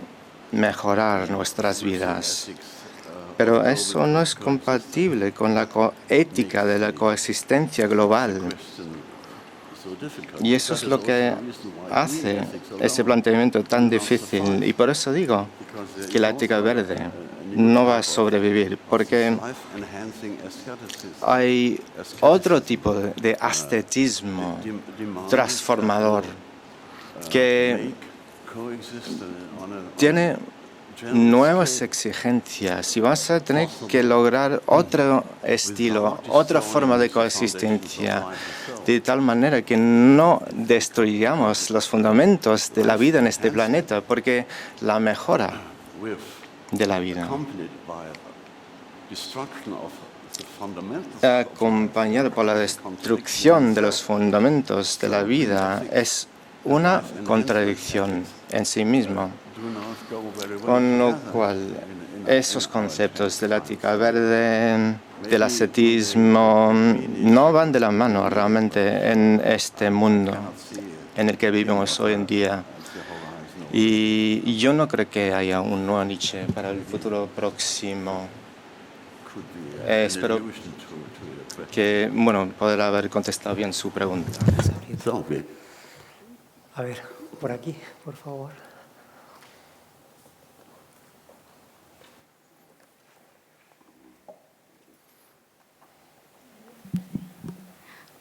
mejorar nuestras vidas, pero eso no es compatible con la ética de la coexistencia global. Y eso es lo que hace ese planteamiento tan difícil. Y por eso digo que la ética verde no va a sobrevivir, porque hay otro tipo de ascetismo transformador que tiene nuevas exigencias y vas a tener que lograr otro estilo, otra forma de coexistencia, de tal manera que no destruyamos los fundamentos de la vida en este planeta, porque la mejora de la vida, acompañada por la destrucción de los fundamentos de la vida, es una contradicción en sí mismo. Con lo cual, esos conceptos de la ética verde, del ascetismo, no van de la mano realmente en este mundo en el que vivimos hoy en día. Y yo no creo que haya un nuevo Nietzsche para el futuro próximo. Espero que, poder haber contestado bien su pregunta. A ver, por aquí, por favor.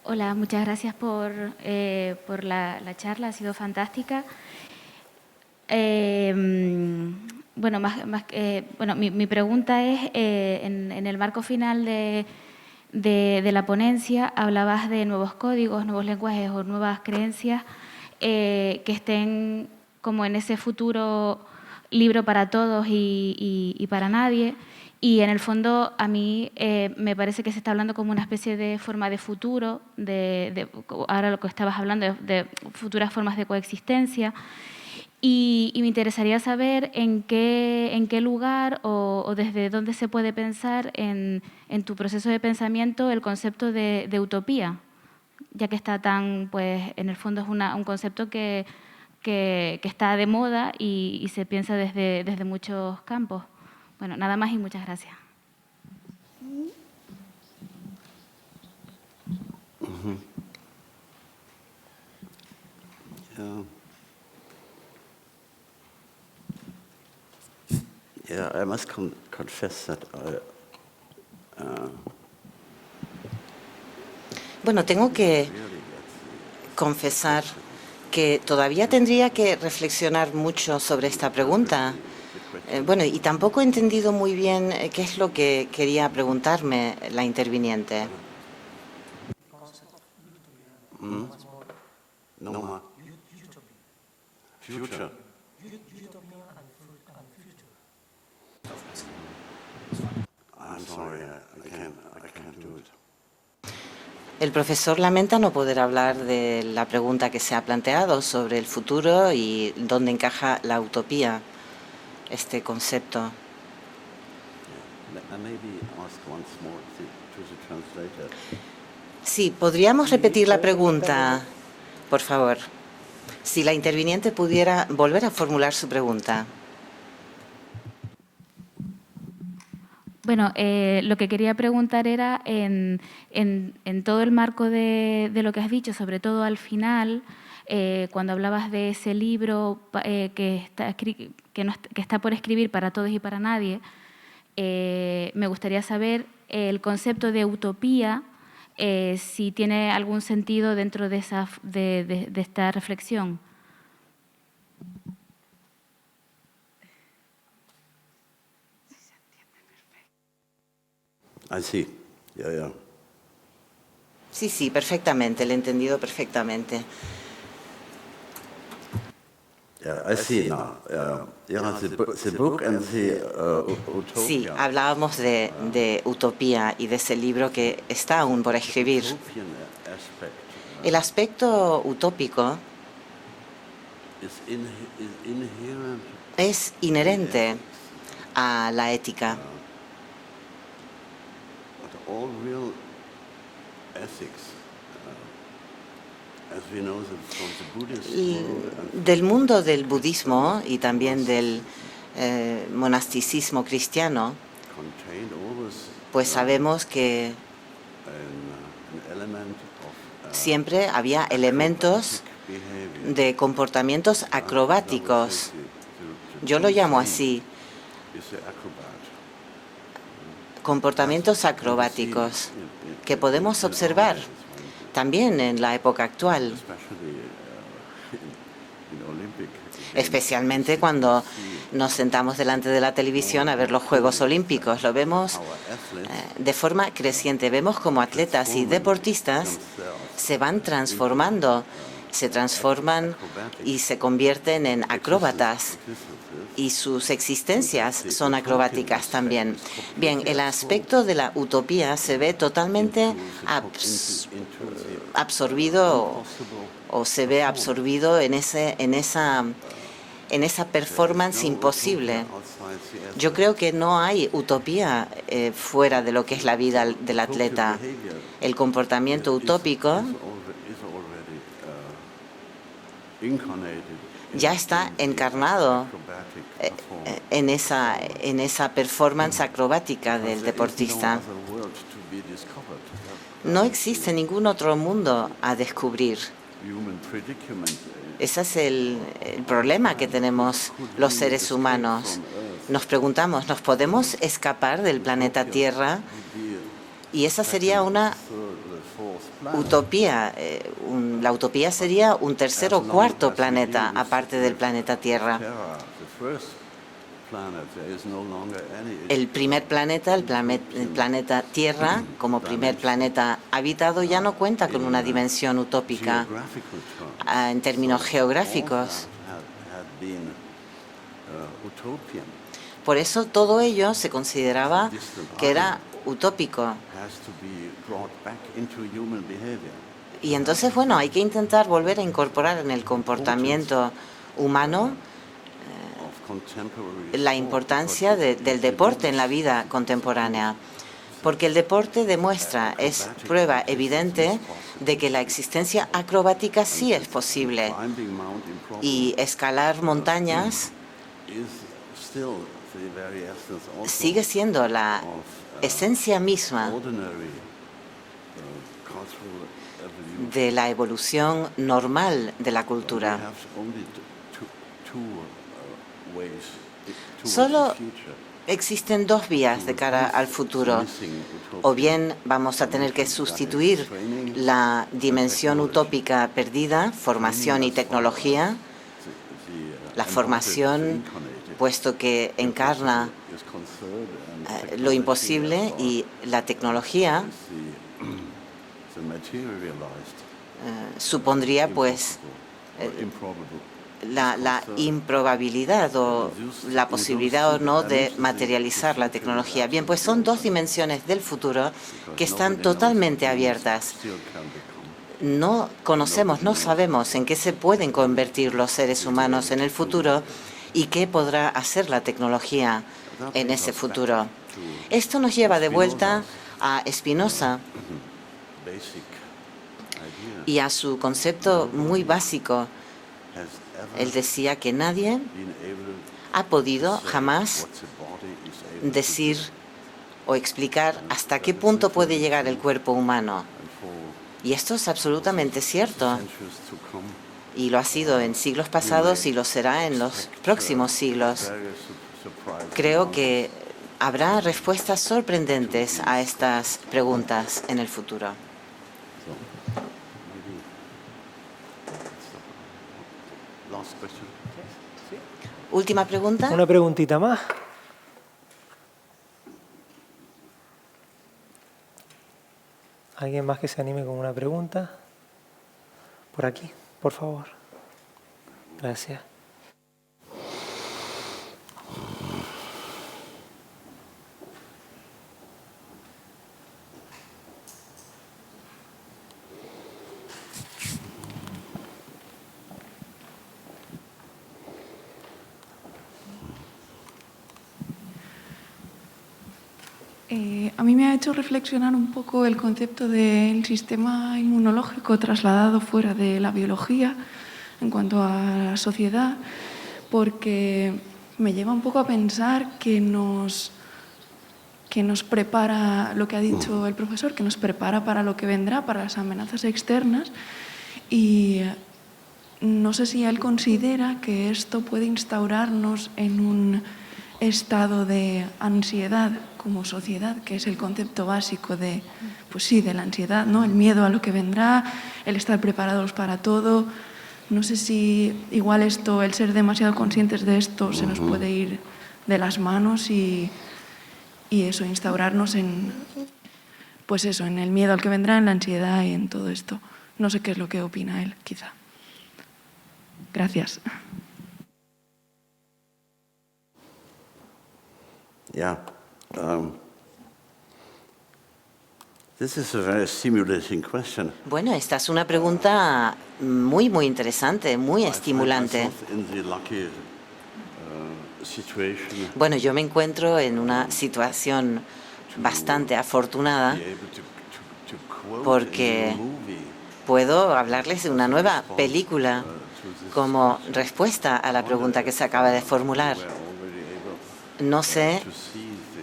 Hola, muchas gracias por la charla, ha sido fantástica. Mi pregunta es, en el marco final de la ponencia, hablabas de nuevos códigos, nuevos lenguajes o nuevas creencias que estén como en ese futuro libro para todos y para nadie. Y en el fondo a mí me parece que se está hablando como una especie de forma de futuro, ahora lo que estabas hablando de futuras formas de coexistencia. Y me interesaría saber en qué lugar o desde dónde se puede pensar en tu proceso de pensamiento el concepto de utopía, ya que está tan, pues en el fondo es un concepto que está de moda y se piensa desde muchos campos. Bueno, nada más y muchas gracias. Yeah, I must confess that Bueno, tengo que confesar que todavía tendría que reflexionar mucho sobre esta pregunta. Y tampoco he entendido muy bien qué es lo que quería preguntarme la interviniente. No. Future. I'm sorry, I can't do it. El profesor lamenta no poder hablar de la pregunta que se ha planteado sobre el futuro y dónde encaja la utopía, este concepto. Sí, ¿podríamos repetir la pregunta, por favor? Si la interviniente pudiera volver a formular su pregunta. Bueno, lo que quería preguntar era, en todo el marco de lo que has dicho, sobre todo al final, cuando hablabas de ese libro que está por escribir para todos y para nadie, me gustaría saber el concepto de utopía, si tiene algún sentido dentro de esta reflexión. Sí, ya. Sí, perfectamente, le he entendido perfectamente. Sí, hablábamos de utopía y de ese libro que está aún por escribir. El aspecto utópico es inherente a la ética. Del mundo del budismo y también del monasticismo cristiano, pues sabemos que siempre había elementos de comportamientos acrobáticos. Yo lo llamo así, comportamientos acrobáticos, que podemos observar también en la época actual, especialmente cuando nos sentamos delante de la televisión a ver los Juegos Olímpicos. Lo vemos de forma creciente. Vemos como atletas y deportistas se van transformando, se transforman y se convierten en acróbatas, y sus existencias son acrobáticas también. Bien, el aspecto de la utopía se ve totalmente absorbido o se ve absorbido en esa performance imposible. Yo creo que no hay utopía fuera de lo que es la vida del atleta. El comportamiento utópico ya está encarnado en esa performance acrobática del deportista. No existe ningún otro mundo a descubrir. Ese es el problema que tenemos los seres humanos. Nos preguntamos, ¿nos podemos escapar del planeta Tierra? Y esa sería una utopía. La utopía sería un tercer o cuarto planeta, aparte del planeta Tierra. El primer planeta, el planeta Tierra, como primer planeta habitado, ya no cuenta con una dimensión utópica en términos geográficos. Por eso todo ello se consideraba que era utópico. Y entonces, bueno, hay que intentar volver a incorporar en el comportamiento humano la importancia del deporte en la vida contemporánea, porque el deporte demuestra, es prueba evidente de que la existencia acrobática sí es posible, y escalar montañas sigue siendo la esencia misma de la evolución normal de la cultura. Solo existen dos vías de cara al futuro. O bien vamos a tener que sustituir la dimensión utópica perdida, formación y tecnología. La formación, puesto que encarna lo imposible, y la tecnología supondría pues la improbabilidad o la posibilidad o no de materializar la tecnología. Bien, pues son dos dimensiones del futuro que están totalmente abiertas. No conocemos, no sabemos en qué se pueden convertir los seres humanos en el futuro y qué podrá hacer la tecnología en ese futuro. Esto nos lleva de vuelta a Spinoza, y a su concepto muy básico. Él decía que nadie ha podido jamás decir o explicar hasta qué punto puede llegar el cuerpo humano. Y esto es absolutamente cierto. Y lo ha sido en siglos pasados y lo será en los próximos siglos. Creo que habrá respuestas sorprendentes a estas preguntas en el futuro. Última pregunta. Una preguntita más. ¿Alguien más que se anime con una pregunta? Por aquí, por favor. Gracias. A mí me ha hecho reflexionar un poco el concepto del sistema inmunológico trasladado fuera de la biología en cuanto a la sociedad, porque me lleva un poco a pensar que nos prepara, lo que ha dicho el profesor, que nos prepara para lo que vendrá, para las amenazas externas, y no sé si él considera que esto puede instaurarnos en un estado de ansiedad como sociedad, que es el concepto básico de, pues sí, de la ansiedad, ¿no? El miedo a lo que vendrá, el estar preparados para todo. No sé si igual esto, el ser demasiado conscientes de esto, se nos puede ir de las manos y eso, instaurarnos en, pues eso, en el miedo al que vendrá, en la ansiedad y en todo esto. No sé qué es lo que opina él, quizá. Gracias. Yeah. This is a very stimulating question. Bueno, esta es una pregunta muy, muy interesante, muy estimulante. Bueno, yo me encuentro en una situación bastante afortunada porque puedo hablarles de una nueva película como respuesta a la pregunta que se acaba de formular. No sé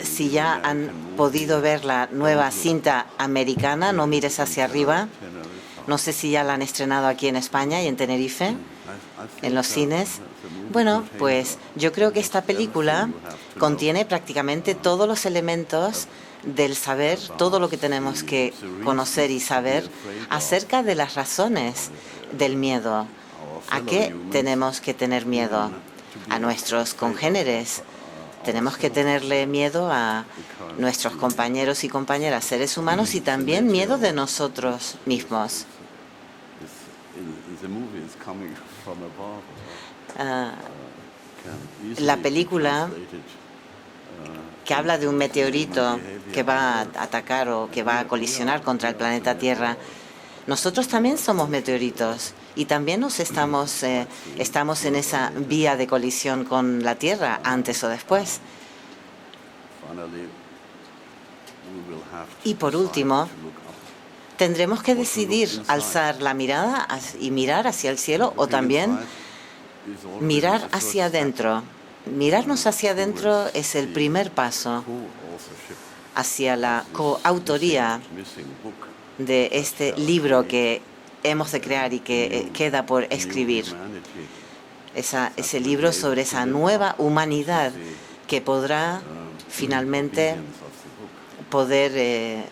si ya han podido ver la nueva cinta americana, No mires hacia arriba. No sé si ya la han estrenado aquí en España y en Tenerife, en los cines. Bueno, pues yo creo que esta película contiene prácticamente todos los elementos del saber, todo lo que tenemos que conocer y saber acerca de las razones del miedo. ¿A qué tenemos que tener miedo? A nuestros congéneres. Tenemos que tenerle miedo a nuestros compañeros y compañeras, seres humanos, y también miedo de nosotros mismos. La película que habla de un meteorito que va a atacar o que va a colisionar contra el planeta Tierra. Nosotros también somos meteoritos y también estamos en esa vía de colisión con la Tierra, antes o después. Y por último, tendremos que decidir alzar la mirada y mirar hacia el cielo o también mirar hacia adentro. Mirarnos hacia adentro es el primer paso hacia la coautoría de este libro que hemos de crear y que queda por escribir. Ese libro sobre esa nueva humanidad que podrá finalmente poder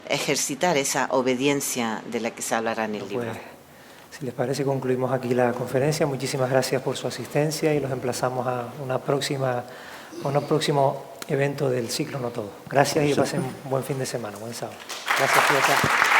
ejercitar esa obediencia de la que se hablará en el libro. Si les parece, concluimos aquí la conferencia. Muchísimas gracias por su asistencia y los emplazamos a un próximo evento del ciclo No-Todo. Gracias y pasen un buen fin de semana, buen sábado. Gracias, Fiota.